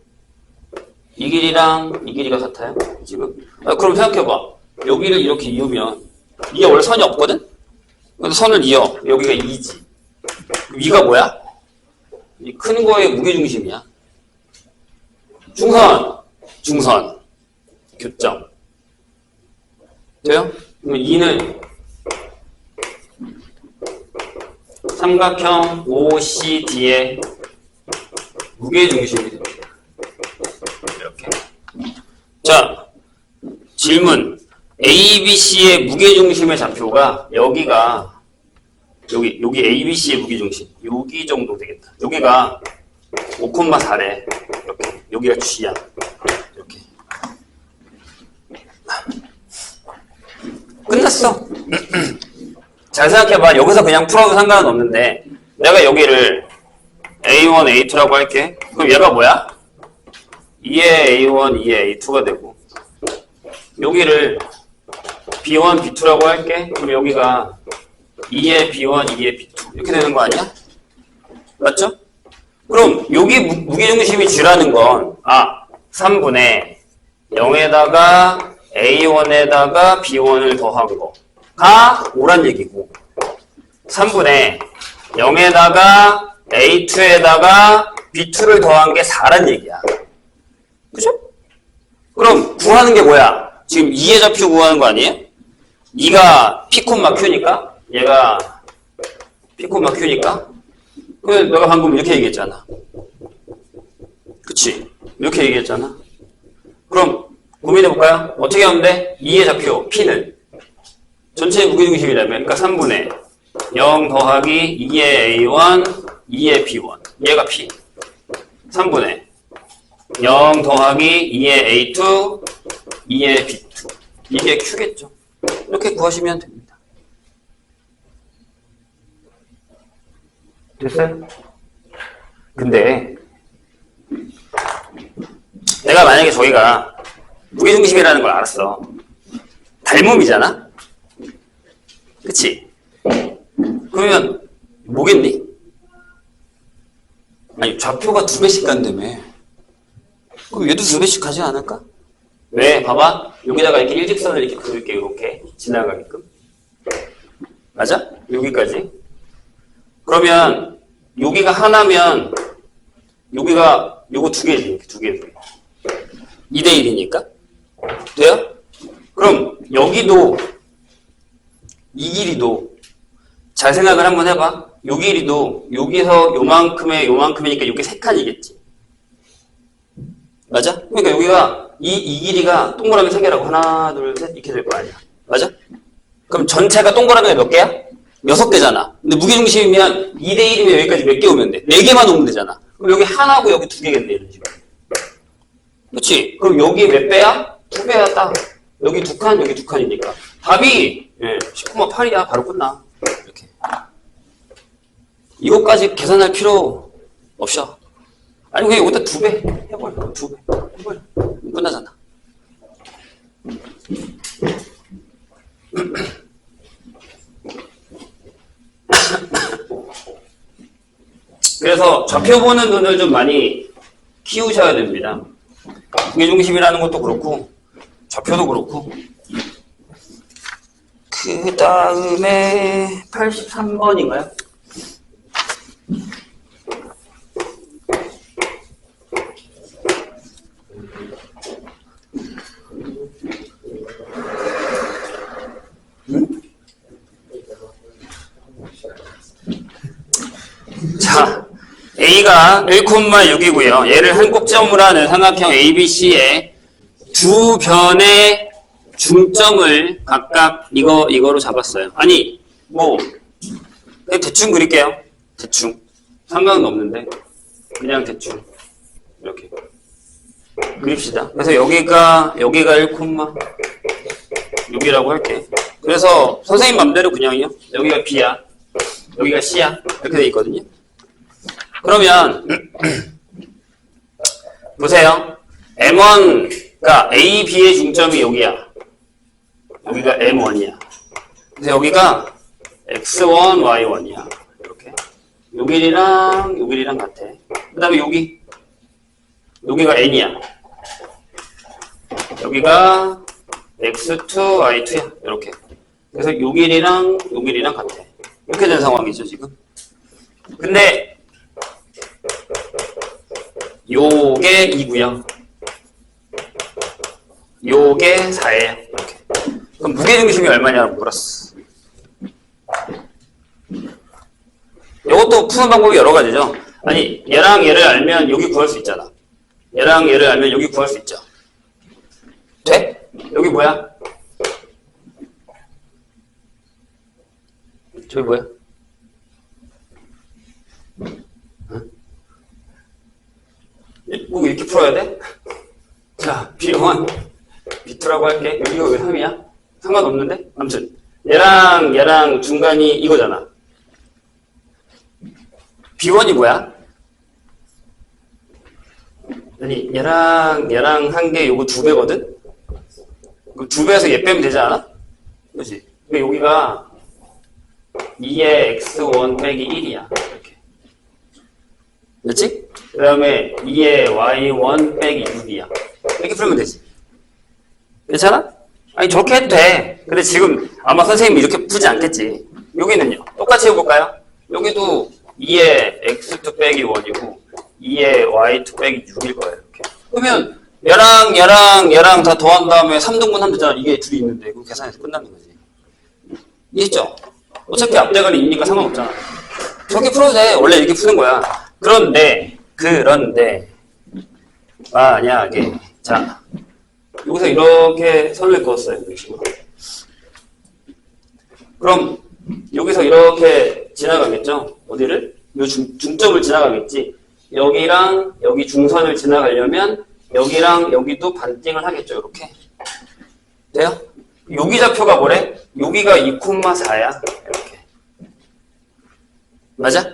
이 길이랑 이 길이가 같아요. 지금. 그럼 생각해봐. 여기를 이렇게 이으면 이게 원래 선이 없거든? 근데 선을 이어. 여기가 2지. 위가 뭐야? 이 큰 거의 무게중심이야. 중선, 교점. 돼요? 그러면 2는 삼각형 OCD의 무게중심이 됩니다. 이렇게. 자, 질문. ABC의 무게중심의 좌표가 여기가 여기 ABC의 무게중심 여기 정도 되겠다. 여기가 5,4래. 이렇게. 여기가 G야. 이렇게. 끝났어. 잘 생각해봐. 여기서 그냥 풀어도 상관은 없는데 내가 여기를 A1, A2라고 할게. 그럼 얘가 뭐야? 2의 A1, 2의 A2가 되고 여기를 B1, B2라고 할게. 그럼 여기가 2의 B1, 2의 B2 이렇게 되는 거 아니야? 맞죠? 그럼 여기 무게중심이 G라는 건 3분의 0에다가 A1에다가 B1을 더한 거가 5란 얘기고 3분의 0에다가 A2에다가 B2를 더한 게 4란 얘기야. 그죠? 그럼 구하는 게 뭐야? 지금 2의 좌표 구하는 거 아니에요? 2가 P, Q니까 얘가 P, Q니까 그래 내가 방금 이렇게 얘기했잖아. 그치? 이렇게 얘기했잖아. 그럼 고민해볼까요? 어떻게 하면 돼? 2의 좌표 P는 전체 무게중심이라면 그러니까 3분의 0 더하기 2의 A1 2의 B1 얘가 P 3분의 0 더하기 2의 A2 2의 B2 이게 Q겠죠. 이렇게 구하시면 됩니다. 됐어요? 근데 내가 만약에 저희가 무게중심이라는 걸 알았어. 닮음이잖아? 그치? 그러면 뭐겠니? 아니 좌표가 2배씩 간다며. 그럼 얘도 2배씩 가지 않을까? 왜? 봐봐. 여기다가 이렇게 일직선을 이렇게 그을게. 이렇게 지나가게끔. 맞아? 여기까지. 그러면 여기가 하나면 여기가 요거 2개지. 이렇게 2개. 2대 1이니까. 돼요? 그럼 여기도 이 길이도 잘 생각을 한번 해봐. 요 길이도 여기서 요만큼이니까 이게 3칸이겠지. 맞아? 그러니까 여기가 이 길이가 동그라미 3개라고 하나, 둘, 셋 이렇게 될 거 아니야. 맞아? 그럼 전체가 동그라미가 몇 개야? 6개잖아. 근데 무게중심이면 2대 1이면 여기까지 몇 개 오면 돼? 4개만 오면 되잖아. 그럼 여기 하나고 여기 2개겠네 이런 식으로. 그치? 그럼 여기 몇 배야? 2배야 딱. 여기 2칸, 여기 2칸이니까. 답이 10,8이야. 바로 끝나. 이렇게. 이것까지 계산할 필요 없어. 아니 그냥 여기다 2배 해버려. 2배 해버려. 끝나잖아. 그래서 좌표 보는 눈을 좀 많이 키우셔야 됩니다. 무게중심이라는 것도 그렇고 좌표도 그렇고. 그 다음에 83번인가요? 자, A가 1,6이고요. 얘를 한 꼭점으로 하는 삼각형 ABC의 두 변의 중점을 각각 이거로 잡았어요. 아니, 뭐 그냥 대충 그릴게요. 대충. 상관은 없는데 그냥 대충 이렇게 그립시다. 그래서 여기가 1,6이라고 할게. 그래서 선생님 맘대로 그냥요. 여기가 B야. 여기가 C야. 이렇게 돼 있거든요. 그러면 보세요. M1가 A, B의 중점이 여기야. 여기가 M1이야. 그래서 여기가 X1, Y1이야. 이렇게. 요 길이랑 같아. 그 다음에 여기가 N이야. 여기가 X2, Y2야. 이렇게. 그래서 요 길이랑 같아. 이렇게 된 상황이죠, 지금. 근데 요게 2고요. 요게 4예요. 이렇게. 그럼 무게중심이 얼마냐고 물었어. 요것도 푸는 방법이 여러 가지죠. 아니, 얘랑 얘를 알면 여기 구할 수 있잖아. 얘랑 얘를 알면 여기 구할 수 있죠. 돼? 여기 뭐야? 저기 뭐야? 꼭 이렇게 풀어야 돼? 자, B1, B2라고 할게. 여기가 왜 3이야? 상관없는데? 아무튼 얘랑 중간이 이거잖아. B1이 뭐야? 아니, 얘랑 한 게 요거 2배거든? 그 2배에서 얘 빼면 되지 않아? 그치? 그러니까 여기가 2의 x1 빼기 1이야. 이렇게. 그렇지? 그 다음에 2의 y1 빼기 6이야. 이렇게 풀면 되지. 괜찮아? 아니, 저렇게 해도 돼. 근데 지금 아마 선생님이 이렇게 풀지 않겠지. 여기는요. 똑같이 해볼까요? 여기도 2의 x2 빼기 1이고 2의 y2 빼기 6일 거예요. 이렇게. 그러면 얘랑 다 더한 다음에 3등분 하면 되잖아. 이게 둘이 있는데 그럼 계산해서 끝나는 거지. 이해했죠? 어차피 앞대가리 2니까 상관없잖아. 저렇게 풀어도 돼. 원래 이렇게 푸는 거야. 그런데 만약에 자 여기서 이렇게 선을 그었어요. 그럼 여기서 이렇게 지나가겠죠? 어디를? 요 중점을 지나가겠지. 여기랑 여기 중선을 지나가려면 여기랑 여기도 반띵을 하겠죠. 이렇게. 돼요? 여기 좌표가 뭐래? 여기가 2,4야. 이렇게. 맞아?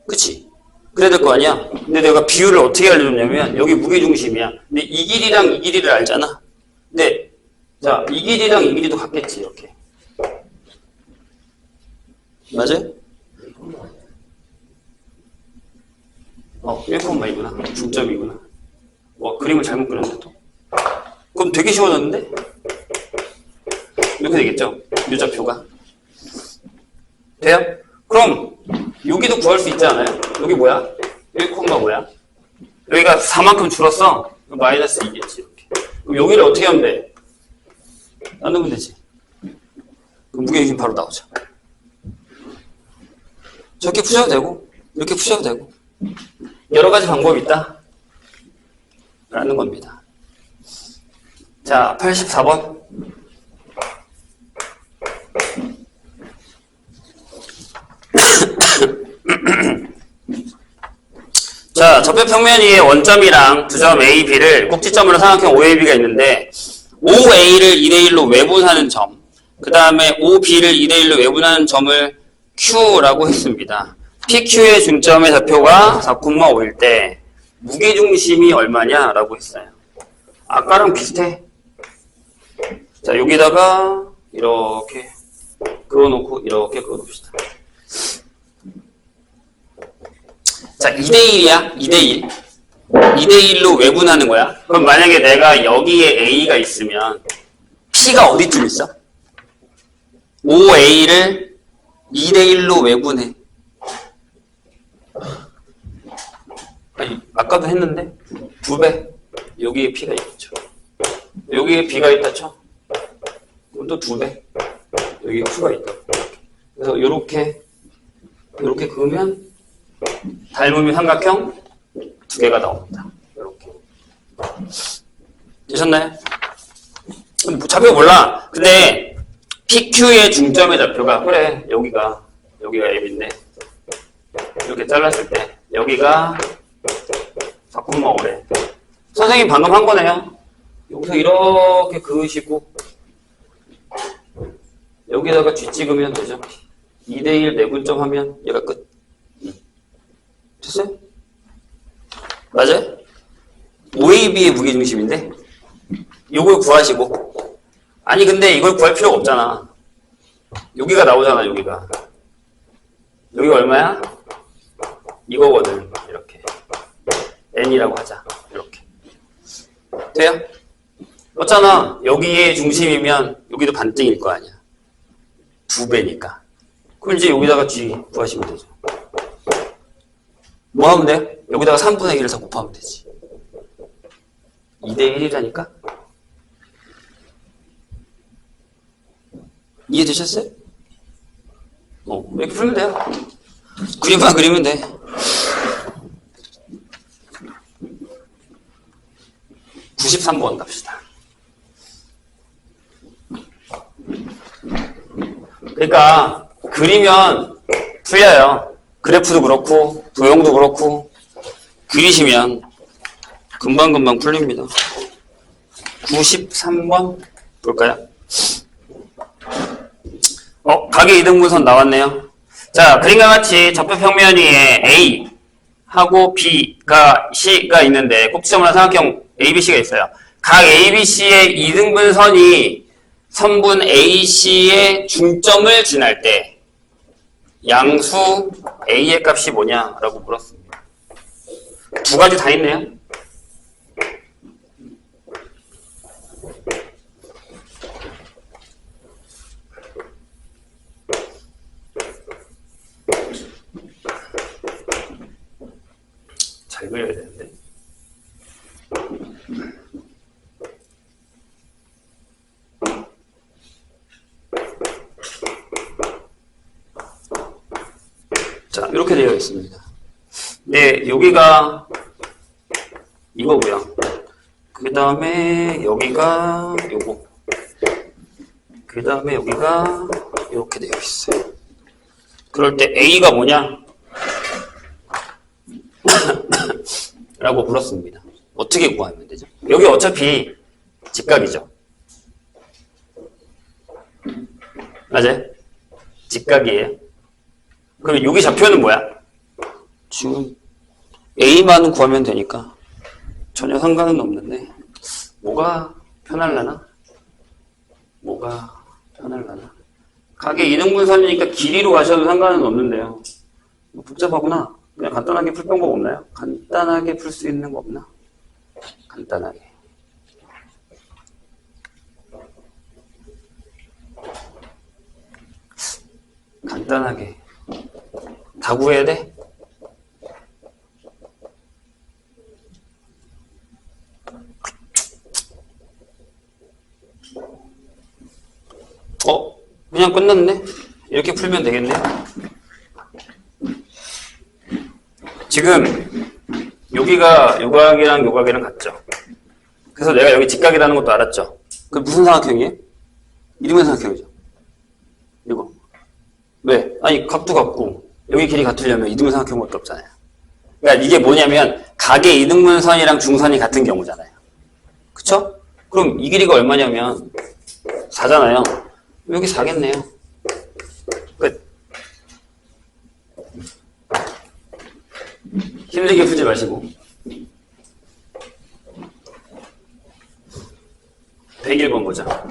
그치? 그래야 될 거 아니야? 근데 내가 비율을 어떻게 알려줬냐면 여기 무게중심이야. 근데 이 길이랑 이 길이를 알잖아. 근데 자, 이 길이랑 이 길이도 같겠지. 이렇게. 맞아요? 1,2구나. 중점이구나. 그림을 잘못 그렸네 또. 그럼 되게 쉬워졌는데? 이렇게 되겠죠? 요 좌표가. 돼요? 그럼 여기도 구할 수 있지 않아요? 여기 뭐야? 1, 뭐야? 여기가 4만큼 줄었어. 마이너스 2겠지. 이렇게. 그럼 여기를 어떻게 하면 돼? 나누면 되지. 그럼 무게중심 바로 나오죠. 저렇게 푸셔도 되고 이렇게 푸셔도 되고 여러 가지 방법이 있다 라는 겁니다. 자, 84번. 자, 접배평면 위에 원점이랑 두 점 A, B를 꼭지점으로 삼각형 OAB가 있는데 OA를 2대1로 외분하는 점, 그 다음에 OB를 2대1로 외분하는 점을 Q라고 했습니다. PQ의 중점의 좌표가 4,5일 때 무게중심이 얼마냐? 라고 했어요. 아까랑 비슷해. 자, 여기다가 이렇게 그어놓고 이렇게 그어놓읍시다. 자, 2대1이야. 2대1. 2대1로 외분하는 거야. 그럼 만약에 내가 여기에 A가 있으면 P가 어디쯤 있어? OA를 2대1로 외분해. 아니, 아까도 했는데 2배. 여기에 P가 있죠. 여기에 B가 있다 쳐. 그럼 또 2배. 여기에 Q가 있다. 그래서 이렇게 그으면 닮음이 삼각형 2개가 나옵니다. 이렇게. 되셨나요? 좌표 몰라. 근데 PQ의 중점의 좌표가 그래. 여기가 M인데 이렇게 잘랐을 때 여기가 4,5래. 선생님 방금 한 거네요. 여기서 이렇게 그으시고 여기다가 G 찍으면 되죠. 2대1 내분점 하면 얘가 끝. 됐어요? 맞아요? OAB의 무게중심인데 이걸 구하시고 아니 근데 이걸 구할 필요가 없잖아. 여기가 나오잖아. 여기가 얼마야? 이거거든. 이렇게 N이라고 하자. 이렇게 돼요? 맞잖아. 여기의 중심이면 여기도 반등일 거 아니야. 2배니까. 그럼 이제 여기다가 G 구하시면 되죠. 뭐 하면 돼? 여기다가 3분의 1을 더 곱하면 되지. 2대1이라니까? 이해되셨어요? 이렇게 풀면 돼요. 그림만 그리면 돼. (93번) 갑시다. 그러니까 그리면 풀려요. 그래프도 그렇고 도형도 그렇고 그리시면 금방금방 풀립니다. 93번 볼까요? 각의 이등분선 나왔네요. 자, 그림과 같이 접합 평면 위에 A 하고 B가 C가 있는데 꼭지점으로 삼각형 ABC가 있어요. 각 ABC의 이등분선이 선분 AC의 중점을 지날 때 양수 A의 값이 뭐냐라고 물었습니다. 두 가지 다 있네요. 잘 그려야 되는데. 자, 이렇게 되어 있습니다. 네, 여기가 이거고요. 그 다음에 여기가 요거. 그 다음에 여기가 이렇게 되어 있어요. 그럴 때 A가 뭐냐? 라고 물었습니다. 어떻게 구하면 되죠? 여기 어차피 직각이죠. 맞아요? 직각이에요. 그럼 여기 좌표는 뭐야? 지금 A만 구하면 되니까 전혀 상관은 없는데 뭐가 편할라나? 뭐가 편할라나? 각의 이등분선이니까 길이로 가셔도 상관은 없는데요. 뭐 복잡하구나. 그냥 간단하게 풀 방법 없나요? 간단하게 풀 수 있는 거 없나? 간단하게. 간단하게. 다 구해야 돼? 그냥 끝났네? 이렇게 풀면 되겠네? 지금 여기가 요각이랑 요각이랑 같죠? 그래서 내가 여기 직각이라는 것도 알았죠? 그 무슨 삼각형이에요? 이름은 삼각형이죠. 이거. 왜? 아니 각도 같고 여기 길이 같으려면 이등분 삼각형밖에 없잖아요. 그러니까 이게 뭐냐면 각의 이등분선이랑 중선이 같은 경우잖아요. 그쵸? 그럼 이 길이가 얼마냐면 4잖아요. 여기 4겠네요. 끝. 힘들게 풀지 마시고 101번 보자.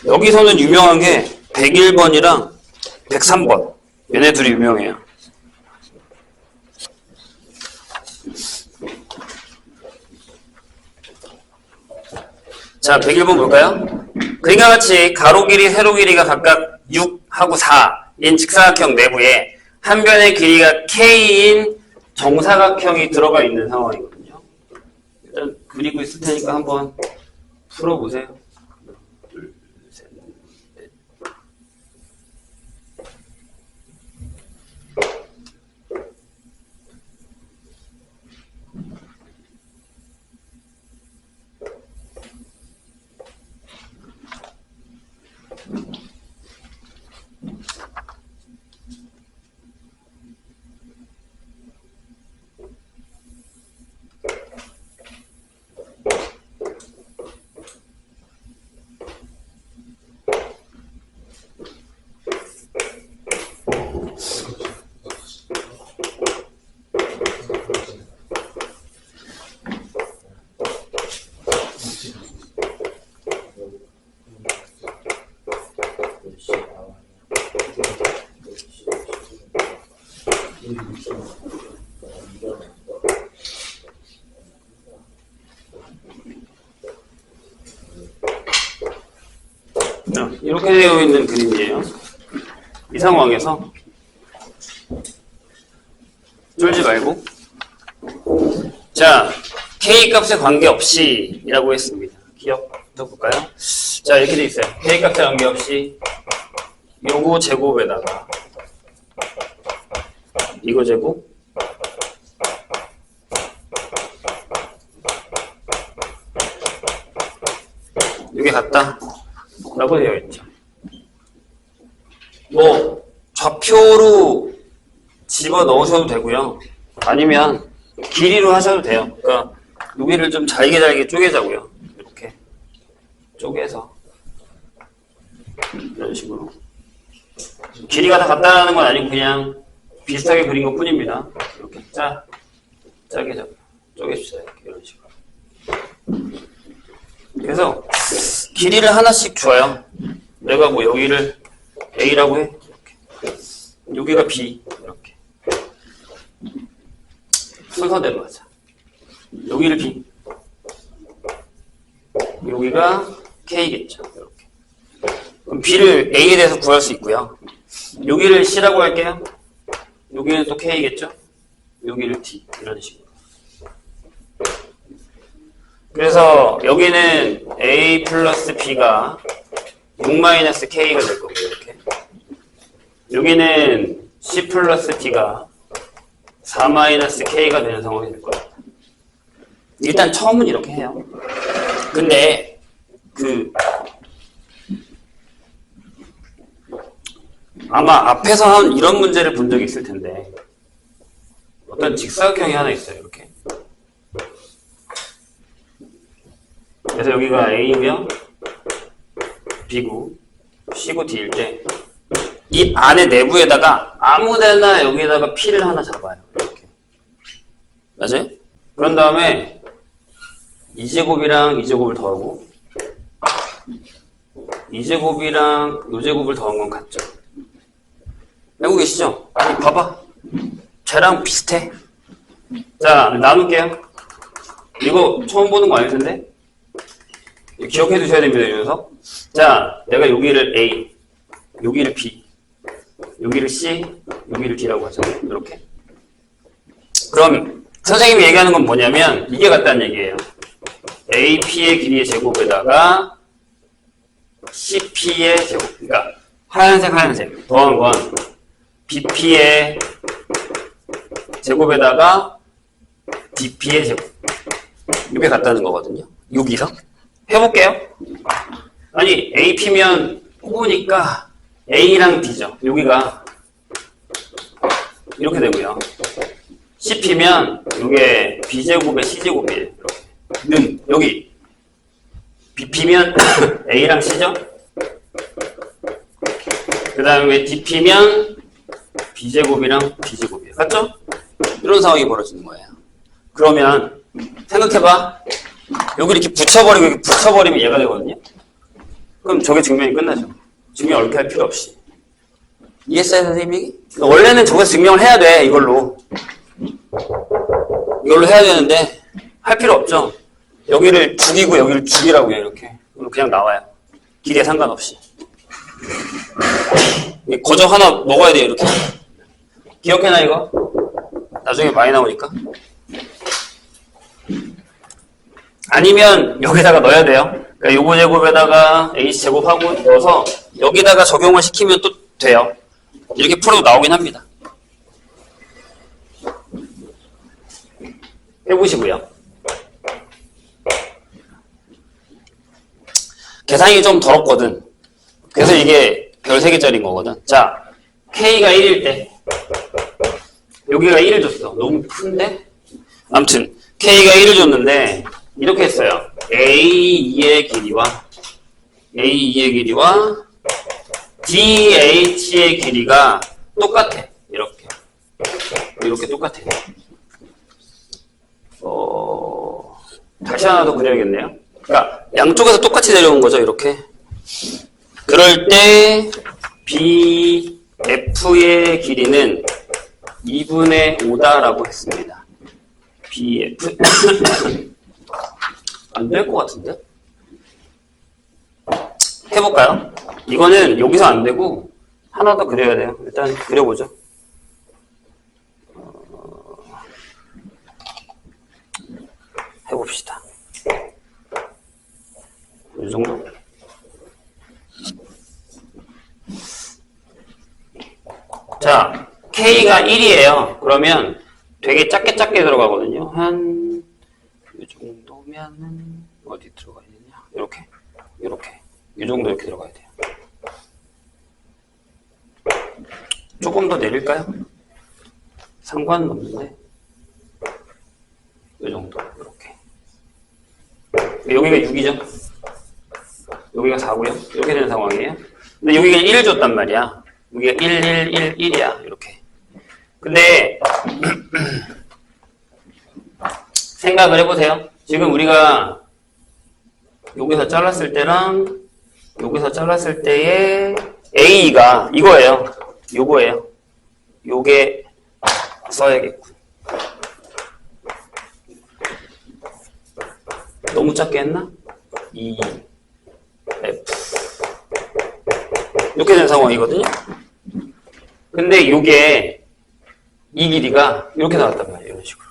여기서는 유명한 게 101번이랑 103번. 얘네 둘이 유명해요. 자, 101번 볼까요? 그림과 같이 가로 길이, 세로 길이가 각각 6하고 4인 직사각형 내부에 한 변의 길이가 K인 정사각형이 들어가 있는 상황이거든요. 일단 그리고 있을 테니까 한번 풀어보세요. 둘, 셋, 넷. 이렇게 되어 있는 그림이에요. 이 상황에서 쫄지 말고 자, K 값에 관계없이 이라고 했습니다. 기억부터 볼까요? 자, 이렇게 돼 있어요. K 값에 관계없이 요거 제곱에다가 이거 제곱 이게 같다 라고 되어 있죠. 뭐 좌표로 집어 넣으셔도 되고요. 아니면 길이로 하셔도 돼요. 그러니까 여기를 좀 잘게 쪼개자고요. 이렇게 쪼개서 이런 식으로. 길이가 다 같다는 건 아니고 그냥 비슷하게 그린 것 뿐입니다. 이렇게 짜게 쪼개주세요. 이렇게 이런 식으로. 그래서 길이를 하나씩 줘요. 내가 뭐 여기를 A라고 해. 이렇게. 여기가 B. 이렇게. 순서대로 하자. 여기를 B. 여기가 K겠죠. 이렇게. 그럼 B를 A에 대해서 구할 수 있고요. 여기를 C라고 할게요. 여기는 또 K겠죠. 여기를 D. 이런 식으로. 그래서 여기는 A 플러스 B가 6-K가 될 거고요. 이렇게. 여기는 C 플러스 D가 4-K가 되는 상황이 될 거예요. 일단 처음은 이렇게 해요. 근데 아마 앞에서 한 이런 문제를 본 적이 있을 텐데 어떤 직사각형이 하나 있어요. 이렇게. 그래서 여기가 A면 B고 C고 D일 때 이 안에 내부에다가 아무데나 여기에다가 P를 하나 잡아요. 이렇게. 맞아요? 그런 다음에 2제곱이랑 2제곱을 더하고 2제곱이랑 요제곱을 더한 건 같죠? 알고 계시죠? 아니 봐봐. 쟤랑 비슷해. 자, 나눌게요. 이거 처음 보는 거 아닐 텐데? 기억해 두셔야 됩니다, 이 녀석. 자, 내가 여기를 A, 여기를 B, 여기를 C, 여기를 D라고 하죠. 이렇게. 그럼 선생님이 얘기하는 건 뭐냐면 이게 같다는 얘기예요. AP의 길이의 제곱에다가 CP의 제곱. 그러니까 하얀색 더한 건 BP의 제곱에다가 DP의 제곱. 이게 같다는 거거든요. 여기서. 해볼게요. 아니 AP면 뽑으니까 A랑 D죠. 여기가 이렇게 되고요. CP면 이게 B제곱에 C제곱이에요. 이렇게. 는 여기 BP면 A랑 C죠. 그 다음에 DP면 B제곱이랑 B제곱이에요. 맞죠? 이런 상황이 벌어지는 거예요. 그러면 생각해봐. 여기 이렇게 붙여버리고 이렇게 붙여버리면 얘가 되거든요. 그럼 저게 증명이 끝나죠. 증명 어렵게 할 필요 없이. 이해했어요, 선생님이? 원래는 저거 증명을 해야 돼, 이걸로 해야 되는데 할 필요 없죠. 여기를 죽이고 여기를 죽이라고요. 이렇게. 그냥 나와요. 길이에 상관없이. 고정 하나 먹어야 돼요. 이렇게. 기억해놔 이거? 나중에 많이 나오니까. 아니면 여기다가 넣어야 돼요. 그러니까 요거 제곱에다가 A씨 제곱하고 넣어서 여기다가 적용을 시키면 또 돼요. 이렇게 풀어도 나오긴 합니다. 해보시고요. 계산이 좀 더럽거든. 그래서 이게 별 3개짜리인 거거든. 자, K가 1일 때 여기가 1을 줬어. 너무 큰데? 아무튼 K가 1을 줬는데 이렇게 했어요. A2의 길이와 DH의 길이가 똑같아. 이렇게 똑같아. 다시 하나 더 그려야겠네요. 그러니까 양쪽에서 똑같이 내려온 거죠. 이렇게. 그럴 때 BF의 길이는 2분의 5다라고 했습니다. BF 안 될 것 같은데? 해볼까요? 이거는 여기서 안 되고 하나 더 그려야 돼요. 일단 그려보죠. 해봅시다. 이 정도. 자, K가 1이에요. 그러면 되게 작게 들어가거든요. 한 이 정도면은 어디 들어가야 되냐? 이렇게 이 정도 이렇게 들어가야 돼요. 조금 더 내릴까요? 상관없는데 이 정도 이렇게. 여기가 6이죠. 여기가 4고요. 이렇게 되는 상황이에요. 근데 여기가 1을 줬단 말이야. 여기가 1, 1, 1, 1이야. 이렇게. 근데 생각을 해보세요. 지금 우리가 여기서 잘랐을 때랑 여기서 잘랐을 때의 A가 이거예요. 요거예요. 요게 써야겠고. 너무 작게 했나? 2, F. 이렇게 된 상황이거든요. 근데 요게 이 길이가 이렇게 나왔단 말이에요. 이런 식으로.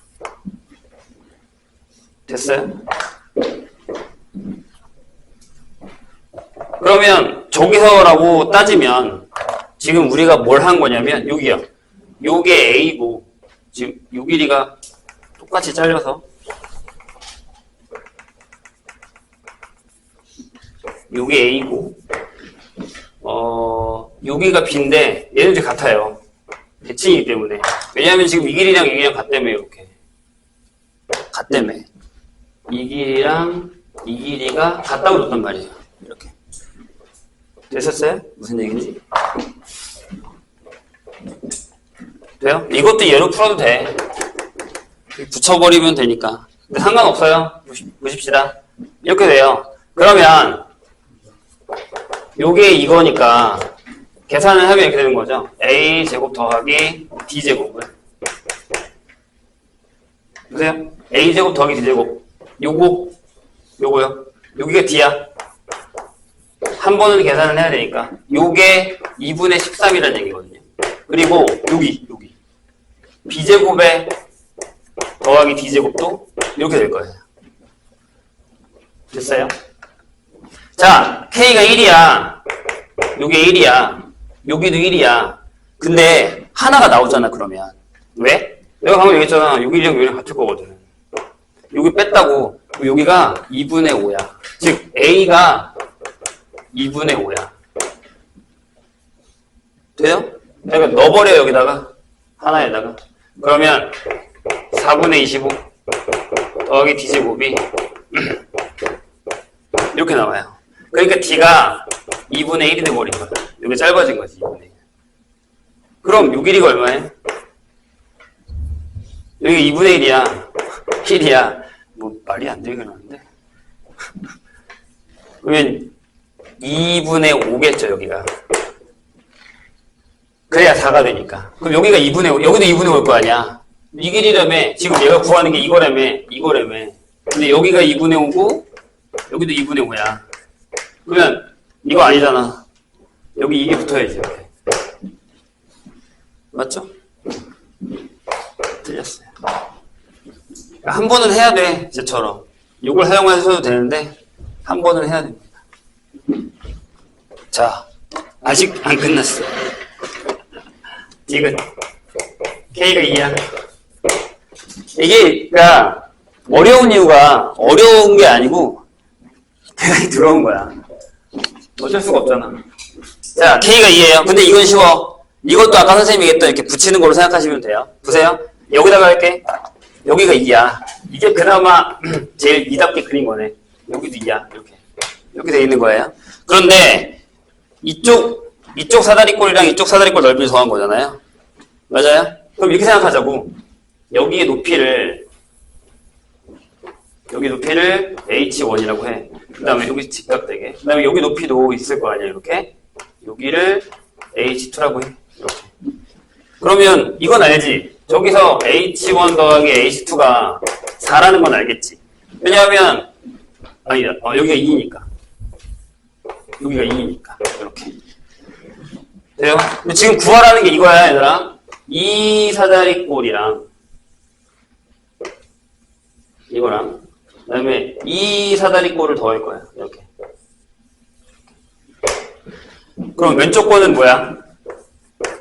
됐어요? 그러면 저기서라고 따지면 지금 우리가 뭘 한 거냐면 여기요. 요게 A고 지금 요 길이가 똑같이 잘려서 요게 A고 여기가 B인데 얘는 이제 같아요. 대칭이기 때문에. 왜냐하면 지금 이 길이랑 이 길이랑 같다며 이렇게. 같다며. 이 길이랑 이 길이가 같다고 줬단 말이에요. 이렇게. 됐었어요? 무슨 얘기인지? 돼요? 이것도 얘로 풀어도 돼. 붙여버리면 되니까. 근데 상관없어요. 보십시다. 이렇게 돼요. 그러면 요게 이거니까 계산을 하면 이렇게 되는 거죠. A제곱 더하기 D제곱을. 보세요. A제곱 더하기 D제곱. 요거요. 여기가 D야. 한 번은 계산을 해야 되니까. 요게 2분의 13이라는 얘기거든요. 그리고 여기. B제곱에 더하기 D제곱도 이렇게 될 거예요. 됐어요? 자, K가 1이야. 요게 1이야. 여기도 1이야. 근데 하나가 나오잖아, 그러면. 왜? 내가 방금 얘기했잖아. 여기랑 여기랑 같을 거거든. 여기 뺐다고. 여기가 2분의 5야. 즉, A가 2분의 5야. 돼요? 그러니까 넣어버려요, 여기다가. 하나에다가. 그러면 4분의 25 더하기 D제곱이 이렇게 나와요. 그러니까 D가 2분의 1이 돼버린 거야. 여기 짧아진 거지, 2분의 1. 그럼 요 길이가 얼마예요? 여기 2분의 1이야. 1이야. 뭐, 말이 안 되긴 하는데. 그러면 2분의 5겠죠, 여기가. 그래야 4가 되니까. 그럼 여기가 2분의 5, 여기도 2분의 5일 거 아니야. 이 길이라며, 지금 얘가 구하는 게 이거라며. 근데 여기가 2분의 5고, 여기도 2분의 5야. 그러면 이거 아니잖아. 여기 이게 붙어야지. 이렇게. 맞죠? 틀렸어요. 한 번은 해야 돼. 쟤처럼. 이걸 사용하셔도 되는데 한 번은 해야 됩니다. 자, 아직 안 끝났어. 지금 K가 2야. 이게 그러니까 어려운 이유가 어려운 게 아니고 대단히 들어온 거야. 어쩔 수가 없잖아. 자, K가 2예요. 근데 이건 쉬워. 이것도 아까 선생님이 얘기했던 이렇게 붙이는 걸로 생각하시면 돼요. 보세요. 여기다가 할게. 여기가 2야. 이게 그나마 제일 2답게 그린 거네. 여기도 2야. 이렇게 돼 있는 거예요. 그런데 이쪽 사다리꼴이랑 이쪽 사다리꼴 넓이를 정한 거잖아요. 맞아요? 그럼 이렇게 생각하자고. 여기 높이를 H1이라고 해. 그 다음에 여기 직각되게. 그 다음에 여기 높이도 있을 거 아니야, 이렇게. 여기를 H2라고 해. 이렇게. 그러면 이건 알지? 저기서 H1 더하기 H2가 4라는 건 알겠지? 왜냐하면, 아니다. 여기가 2니까. 여기가 2니까. 이렇게. 돼요? 근데 지금 구하라는 게 이거야, 얘들아. 이 사다리꼴이랑, 이거랑, 그 다음에 이 사다리꼴을 더할 거야. 이렇게. 그럼 왼쪽 거는 뭐야?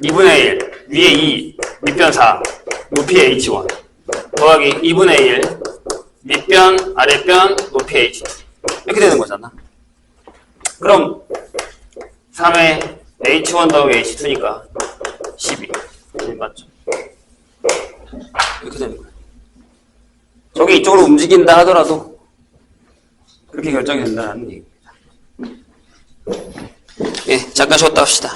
2분의 1, 위에 2, 밑변 4, 높이 H1. 더하기 2분의 1, 밑변, 아랫변, 높이 H2. 이렇게 되는 거잖아. 그럼 3에 H1 더하기 H2니까 12. 맞죠? 되는 거예요. 저기 이쪽으로 움직인다 하더라도 그렇게 결정이 된다는 얘기입니다. 예, 잠깐 쉬었다 합시다.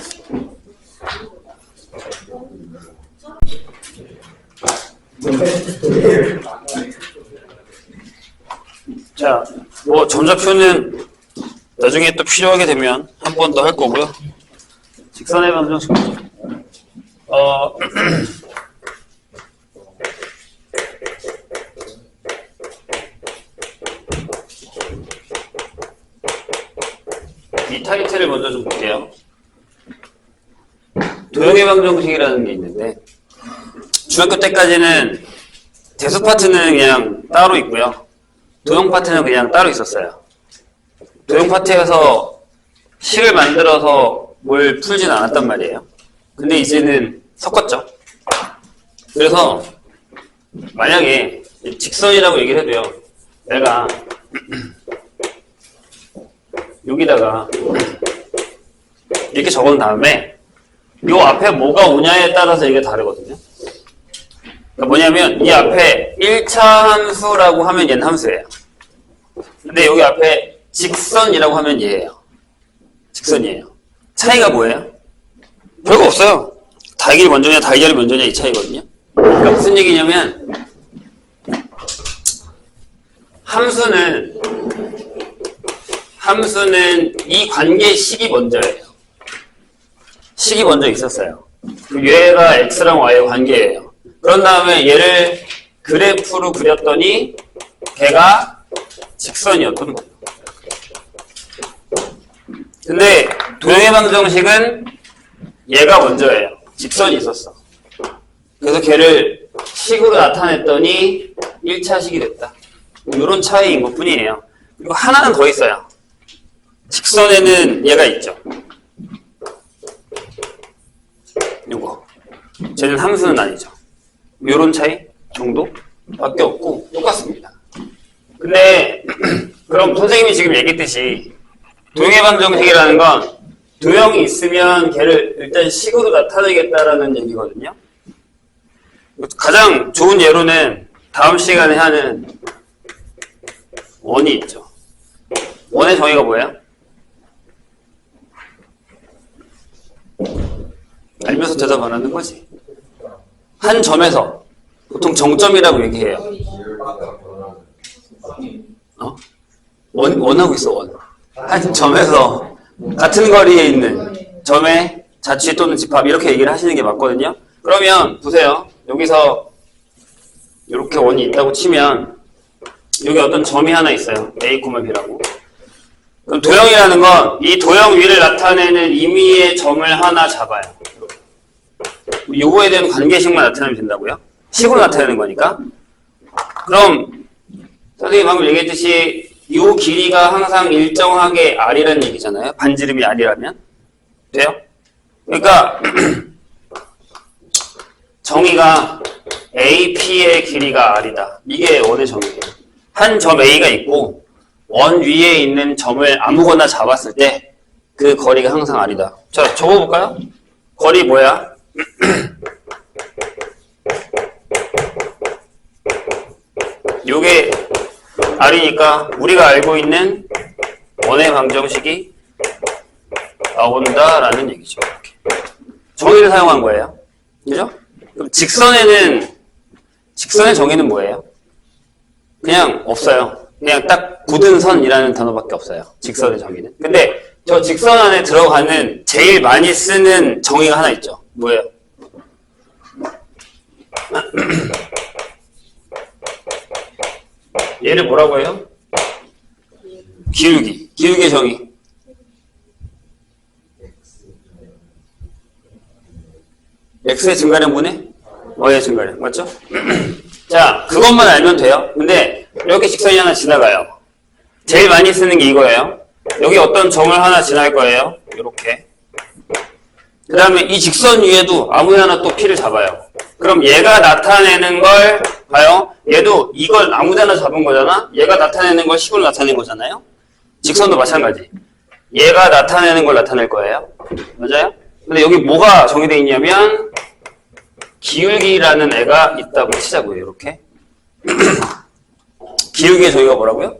자, 뭐 점좌표는 나중에 또 필요하게 되면 한 번 더 할 거고요. 직선의 방정식. 이 타이틀을 먼저 좀 볼게요. 도형의 방정식이라는 게 있는데 중학교 때까지는 대수 파트는 그냥 따로 있고요. 도형 파트는 그냥 따로 있었어요. 도형 파트에서 식을 만들어서 뭘 풀진 않았단 말이에요. 근데 이제는 섞었죠. 그래서 만약에 직선이라고 얘기를 해도요. 내가 여기다가 이렇게 적은 다음에 요 앞에 뭐가 오냐에 따라서 이게 다르거든요. 그러니까 뭐냐면 이 앞에 1차 함수라고 하면 얘는 함수예요. 근데 여기 앞에 직선이라고 하면 얘예요. 직선이에요. 차이가 뭐예요? 별거 없어요. 다이결이 먼저냐 다이결이 먼저냐 이 차이거든요. 그러니까 무슨 얘기냐면 함수는 이 관계의 식이 먼저예요. 식이 먼저 있었어요. 얘가 x랑 y의 관계예요. 그런 다음에 얘를 그래프로 그렸더니 걔가 직선이었던 거예요. 근데 도형의 방정식은 얘가 먼저예요. 직선이 있었어. 그래서 걔를 식으로 나타냈더니 1차 식이 됐다. 이런 차이인 것 뿐이에요. 그리고 하나는 더 있어요. 직선에는 얘가 있죠. 요거. 쟤는 함수는 아니죠. 요런 차이 정도? 밖에 없고 똑같습니다. 근데 그럼 선생님이 지금 얘기했듯이 도형의 방정식이라는 건 도형이 있으면 걔를 일단 식으로 나타내겠다라는 얘기거든요. 가장 좋은 예로는 다음 시간에 하는 원이 있죠. 원의 정의가 뭐예요? 알면서 대답 안 하는 거지. 한 점에서 보통 정점이라고 얘기해요. 원하고 있어, 원. 한 점에서 같은 거리에 있는 점의 자취 또는 집합 이렇게 얘기를 하시는 게 맞거든요. 그러면 보세요. 여기서 이렇게 원이 있다고 치면 여기 어떤 점이 하나 있어요. A, B라고. 그럼 도형이라는 건 이 도형 위를 나타내는 임의의 점을 하나 잡아요. 요거에 대한 관계식만 나타내면 된다고요? 식으로 나타내는 거니까. 그럼 선생님 방금 얘기했듯이 요 길이가 항상 일정하게 R이라는 얘기잖아요. 반지름이 R이라면. 돼요? 그러니까 정의가 AP의 길이가 R이다. 이게 원의 정의예요. 한 점 A가 있고 원 위에 있는 점을 아무거나 잡았을 때 그 거리가 항상 R이다. 자, 적어볼까요? 거리 뭐야? 요게 R이니까 우리가 알고 있는 원의 방정식이 나온다라는 얘기죠. 이렇게. 정의를 사용한 거예요. 그죠? 그럼 직선의 정의는 뭐예요? 그냥 없어요. 그냥 딱 굳은 선이라는 단어밖에 없어요. 직선의 정의는. 근데 저 직선 안에 들어가는 제일 많이 쓰는 정의가 하나 있죠. 뭐예요? 얘를 뭐라고 해요? 기울기. 기울기의 정의. x의 증가량분의 y의 증가량. 맞죠? 자, 그것만 알면 돼요. 근데 이렇게 직선이 하나 지나가요. 제일 많이 쓰는 게 이거예요. 여기 어떤 점을 하나 지날 거예요. 이렇게. 그 다음에 이 직선 위에도 아무 하나 또 P를 잡아요. 그럼 얘가 나타내는 걸 봐요. 얘도 이걸 아무 데나 잡은 거잖아. 얘가 나타내는 걸 식으로 나타낸 거잖아요. 직선도 마찬가지. 얘가 나타내는 걸 나타낼 거예요. 맞아요? 근데 여기 뭐가 정의되어 있냐면 기울기라는 애가 있다고 치자고요. 이렇게. 기울기에 저희가 뭐라고요?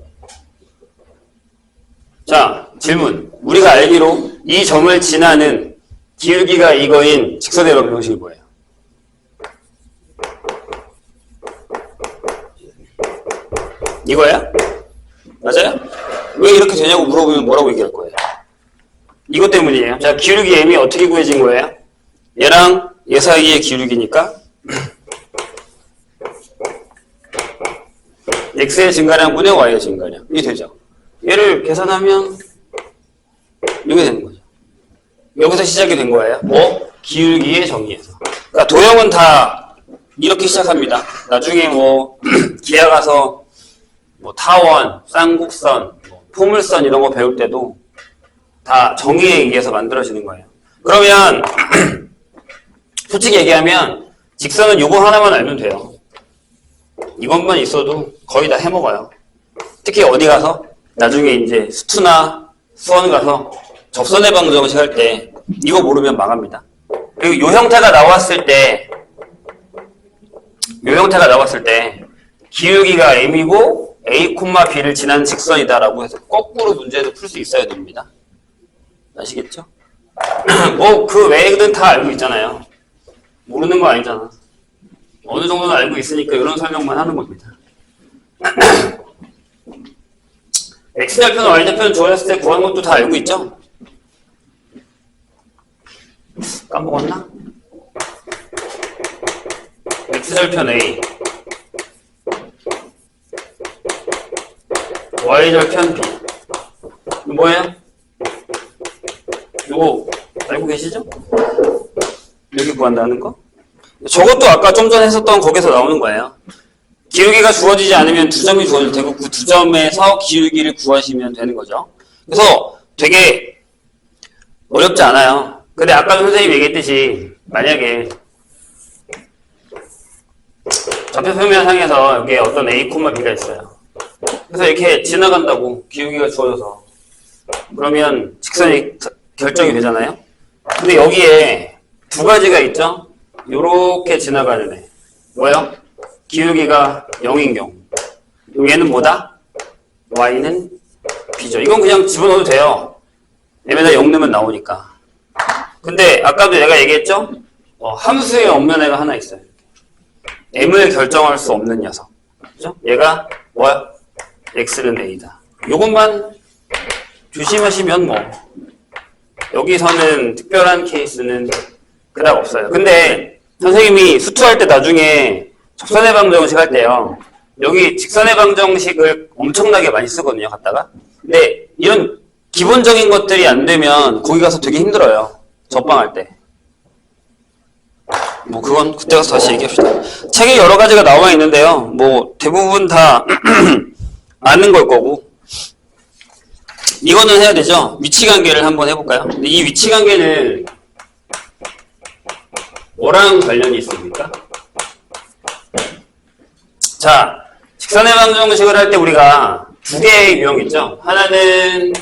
자, 질문. 우리가 알기로 이 점을 지나는 기울기가 이거인 직선의 방정식이 뭐예요? 이거야? 맞아요? 왜 이렇게 되냐고 물어보면 뭐라고 얘기할 거예요? 이것 때문이에요. 자, 기울기 m이 어떻게 구해진 거예요? 얘랑 얘 사이의 기울기니까 x의 증가량분의 y의 증가량. 이게 되죠. 얘를 계산하면 이게 되는 거죠. 여기서 시작이 된 거예요. 뭐? 기울기의 정의에서. 그러니까 도형은 다 이렇게 시작합니다. 나중에 뭐 기아 가서 뭐 타원, 쌍곡선, 뭐 포물선 이런 거 배울 때도 다 정의에 의해서 만들어지는 거예요. 그러면 솔직히 얘기하면 직선은 요거 하나만 알면 돼요. 이것만 있어도 거의 다 해먹어요. 특히 어디 가서 나중에 이제 수투나 수원 가서 접선의 방정식 할 때 이거 모르면 망합니다. 그리고 요 형태가 나왔을 때 기울기가 m이고 a, b를 지난 직선이다라고 해서 거꾸로 문제도 풀 수 있어야 됩니다. 아시겠죠? 뭐 그 외에는 다 알고 있잖아요. 모르는 거 아니잖아. 어느 정도는 알고 있으니까 이런 설명만 하는 겁니다. x좌표, y좌표 주어졌을 때 구하는 것도 다 알고 있죠? 까먹었나? x절편 a, y절편 b. 이거 뭐예요? 이거 알고 계시죠? 여기 구한다는 거? 저것도 아까 좀 전에 했었던 거기서 나오는 거예요. 기울기가 주어지지 않으면 두 점이 주어질 테고 그 두 점에서 기울기를 구하시면 되는 거죠. 그래서 되게 어렵지 않아요. 근데 아까 선생님이 얘기했듯이 만약에 좌표 표면상에서 여기에 어떤 a, b가 있어요. 그래서 이렇게 지나간다고 기울기가 주어져서 그러면 직선이 결정이 되잖아요. 근데 여기에 두 가지가 있죠. 요렇게 지나가는 애. 뭐요? 기울기가 0인 경우. 얘는 뭐다? y는 b죠. 이건 그냥 집어넣어도 돼요. m에다 0 넣으면 나오니까. 근데 아까도 내가 얘기했죠? 함수에 없는 애가 하나 있어요. m을 결정할 수 없는 녀석. 그죠? 얘가 뭐야? x는 a다. 요것만 조심하시면 뭐 여기서는 특별한 케이스는 그닥 없어요. 근데 선생님이 수투할 때 나중에 접선의 방정식 할 때요. 여기 직선의 방정식을 엄청나게 많이 쓰거든요. 갖다가. 근데 이런 기본적인 것들이 안 되면 거기 가서 되게 힘들어요. 접방할 때. 뭐 그건 그때 가서 다시 얘기합시다. 책에 여러 가지가 나와 있는데요. 뭐 대부분 다 아는 걸 거고. 이거는 해야 되죠. 위치관계를 한번 해볼까요? 근데 이 위치관계는 뭐랑 관련이 있습니까? 자, 직선의 방정식을 할 때 우리가 두 개의 유형 있죠? 하나는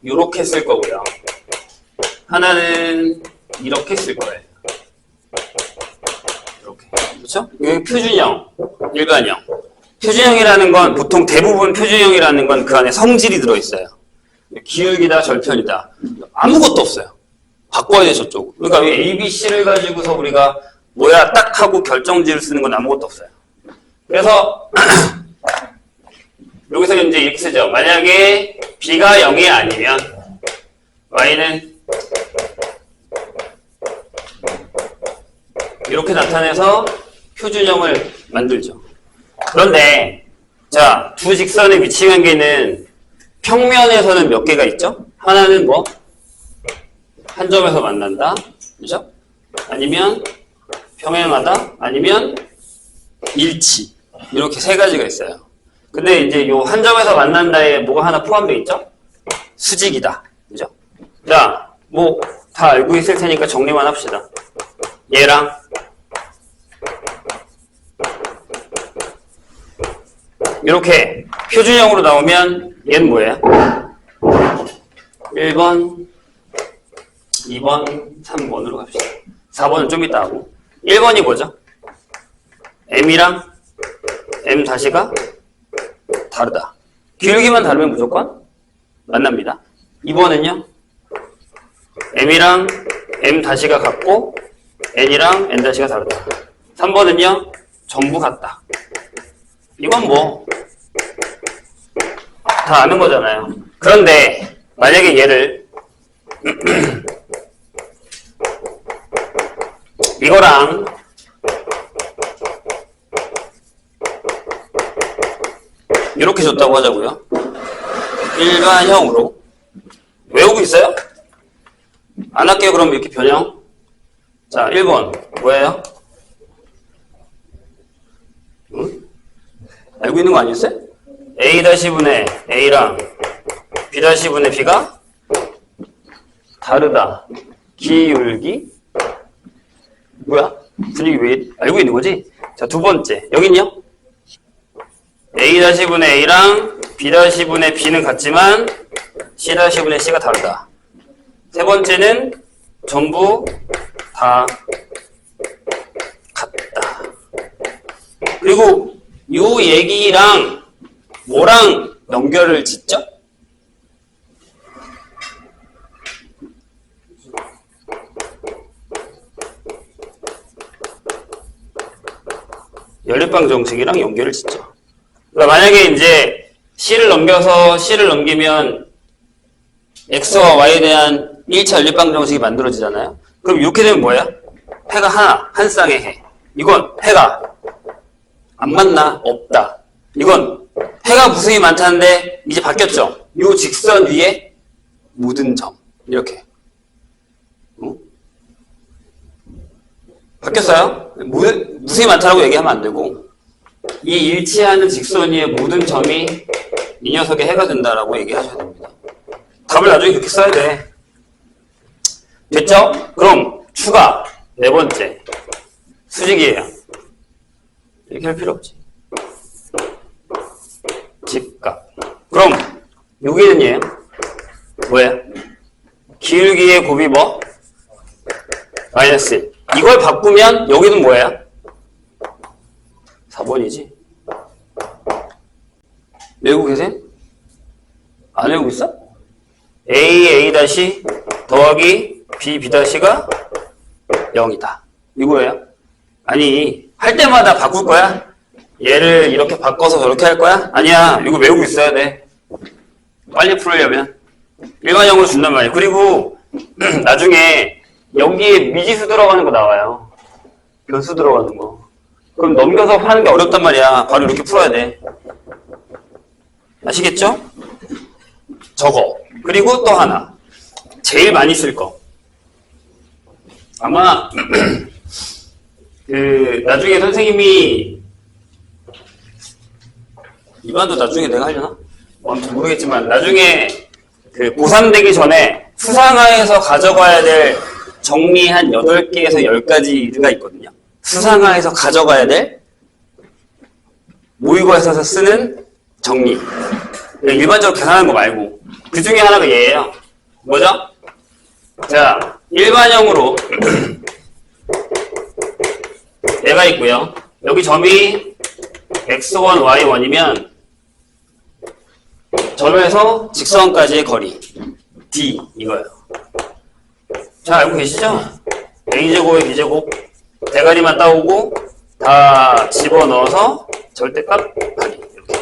이렇게 쓸 거고요. 하나는 이렇게 쓸 거예요. 이렇게. 그렇죠? 여기 표준형, 일반형. 표준형이라는 건 보통 대부분 표준형이라는 건 그 안에 성질이 들어있어요. 기울기다, 절편이다. 아무것도 없어요. 바꿔야 돼, 저쪽. 그러니까 A, B, C를 가지고서 우리가 뭐야 딱 하고 결정지를 쓰는 건 아무것도 없어요. 그래서 여기서 이제 이렇게 쓰죠. 만약에 B가 0이 아니면 Y는 이렇게 나타내서 표준형을 만들죠. 그런데 자, 두 직선의 위치관계는 평면에서는 몇 개가 있죠? 하나는 뭐? 한 점에서 만난다. 그죠? 아니면 평행하다. 아니면 일치. 이렇게 세 가지가 있어요. 근데 이제 요 한 점에서 만난다에 뭐가 하나 포함되어 있죠? 수직이다. 그죠? 자, 뭐 다 알고 있을 테니까 정리만 합시다. 얘랑 이렇게 표준형으로 나오면 얘는 뭐예요? 1번, 2번, 3번으로 갑시다. 4번은 좀 이따 하고 1번이 뭐죠? m이랑 m 다시가 다르다. 기울기만 다르면 무조건 만납니다. 2번은요? m이랑 m 다시가 같고 n이랑 n 다시가 다르다. 3번은요? 전부 같다. 이건 뭐 다 아는 거잖아요. 그런데 만약에 얘를 이거랑 이렇게 줬다고 하자고요. 일반형으로 외우고 있어요? 안 할게요. 그럼 이렇게 변형. 자, 1번 뭐예요? 응? 알고 있는 거 아니었어요? A-분의 A랑 B-분의 B가 다르다. 기울기? 뭐야? 분위기 왜 이래? 알고 있는 거지? 자, 두 번째. 여긴요? A-분의 A랑 B-분의 B는 같지만 C-분의 C가 다르다. 세 번째는 전부 다 같다. 그리고 이 얘기랑 뭐랑 연결을 짓죠? 연립방 정식이랑 연결을 짓죠. 그러니까 만약에 이제 C를 넘기면 X와 Y에 대한 1차 연립방 정식이 만들어지잖아요. 그럼 이렇게 되면 뭐야? 해가 하나, 한 쌍의 해. 이건 해가 안 맞나? 없다. 이건 해가 무수히 많다는데 이제 바뀌었죠? 이 직선 위에 묻은 점. 이렇게. 바뀌었어요? 무수히 많다라고 얘기하면 안 되고 이 일치하는 직선 위에 묻은 점이 이 녀석의 해가 된다라고 얘기하셔야 됩니다. 답을 나중에 그렇게 써야 돼. 됐죠? 그럼 추가 네 번째 수직이에요. 이렇게 할 필요 없지. 직각. 그럼 여기는 얘 뭐야? 기울기의 곱이 뭐? 마이너스 1. 이걸 바꾸면 여기는 뭐야? 4번이지. 외우고 계세요? 안 외우고 있어? A 더하기 B가 0이다. 이거예요? 아니, 할 때마다 바꿀 거야? 얘를 이렇게 바꿔서 저렇게 할 거야? 아니야. 이거 외우고 있어야 돼. 빨리 풀으려면. 일반형으로 준단 말이야. 그리고 나중에 여기에 미지수 들어가는 거 나와요. 변수 들어가는 거. 그럼 넘겨서 하는 게 어렵단 말이야. 바로 이렇게 풀어야 돼. 아시겠죠? 저거. 그리고 또 하나. 제일 많이 쓸 거. 아마 나중에 선생님이 이반도 나중에 내가 하려나? 아무튼 모르겠지만 나중에 고3 되기 전에 수상화에서 가져가야 될 정리 한 8개에서 10가지가 있거든요. 수상화에서 가져가야 될 모의고에서 쓰는 정리. 일반적으로 계산하는 거 말고 그 중에 하나가 얘예요. 뭐죠? 자, 일반형으로 얘가 있고요. 여기 점이 x1, y1이면 점에서 직선까지의 거리 d 이거예요. 잘 알고 계시죠? a제곱에 b제곱 대가리만 따오고 다 집어넣어서 절대값 하기 이렇게.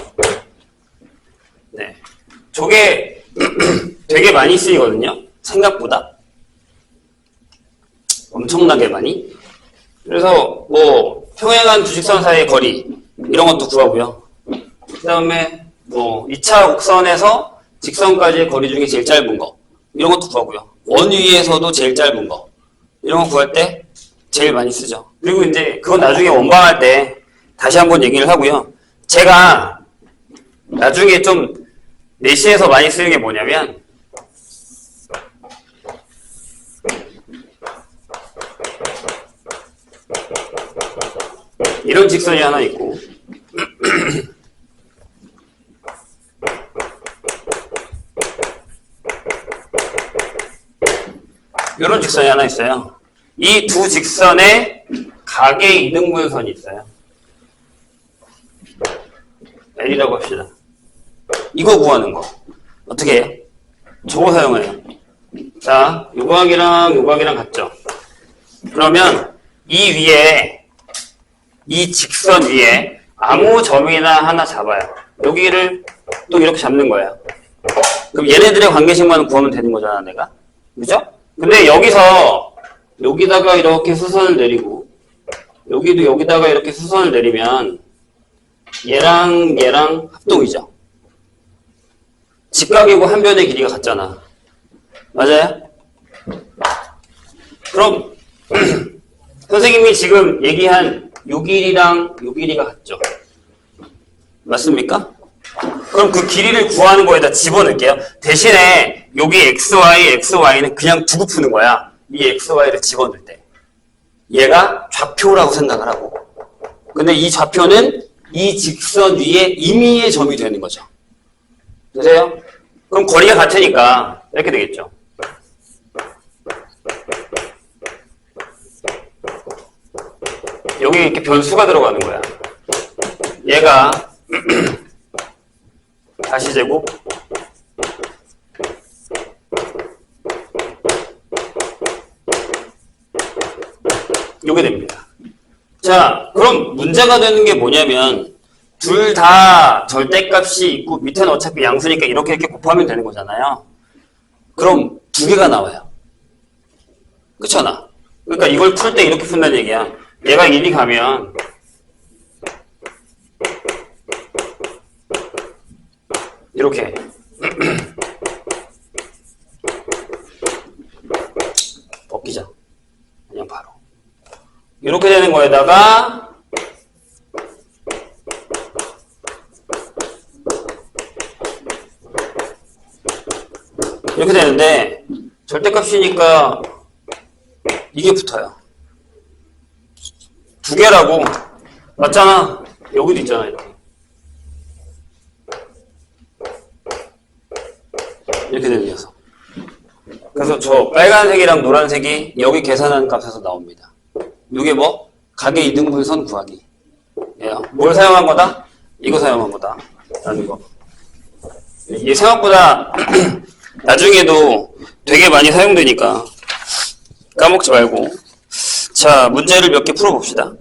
네, 저게 되게 많이 쓰이거든요. 생각보다 엄청나게 많이. 그래서 뭐 평행한 두 직선 사이의 거리 이런 것도 구하고요. 그 다음에 뭐 2차 곡선에서 직선까지의 거리 중에 제일 짧은 거 이런 것도 구하고요. 원 위에서도 제일 짧은 거 이런 거 구할 때 제일 많이 쓰죠. 그리고 이제 그건 나중에 원방할 때 다시 한번 얘기를 하고요. 제가 나중에 좀 내시에서 많이 쓰는 게 뭐냐면 이런 직선이 하나 있고 이런 직선이 하나 있어요. 이 두 직선의 가계 이등분선이 있어요. L이라고 합시다. 이거 구하는 거. 어떻게 해요? 저거 사용해요. 자, 요 각이랑 같죠? 그러면 이 위에, 이 직선 위에 아무 점이나 하나 잡아요. 여기를 또 이렇게 잡는 거예요. 그럼 얘네들의 관계식만 구하면 되는 거잖아, 내가. 그죠? 근데 여기서 여기다가 이렇게 수선을 내리고 여기도 여기다가 이렇게 수선을 내리면 얘랑 합동이죠. 직각이고 한 변의 길이가 같잖아. 맞아요? 그럼 선생님이 지금 얘기한 요 길이랑 요 길이가 같죠? 맞습니까? 그럼 그 길이를 구하는 거에다 집어넣을게요. 대신에 여기 xy는 그냥 두고 푸는 거야. 이 xy를 집어넣을 때. 얘가 좌표라고 생각을 하고. 근데 이 좌표는 이 직선 위에 임의의 점이 되는 거죠. 되세요? 그럼 거리가 같으니까 이렇게 되겠죠. 여기 이렇게 변수가 들어가는 거야. 얘가 다시 제곱 요게 됩니다. 자, 그럼 문제가 되는 게 뭐냐면 둘 다 절대값이 있고 밑에는 어차피 양수니까 이렇게 곱하면 되는 거잖아요. 그럼 두 개가 나와요. 그렇잖아. 그러니까 이걸 풀 때 이렇게 푼다는 얘기야. 얘가 1이 가면 이렇게 벗기자. 그냥 바로 이렇게 되는 거에다가 이렇게 되는데 절대값이니까 이게 붙어요. 두 개라고. 맞잖아. 여기도 있잖아. 이렇게 되는 녀석. 그래서 저 빨간색이랑 노란색이 여기 계산하는 값에서 나옵니다. 이게 뭐? 가계 이등분선 구하기. 뭘 사용한 거다? 이거 사용한 거다. 라는 거. 이게 생각보다 나중에도 되게 많이 사용되니까 까먹지 말고. 자, 문제를 몇 개 풀어봅시다.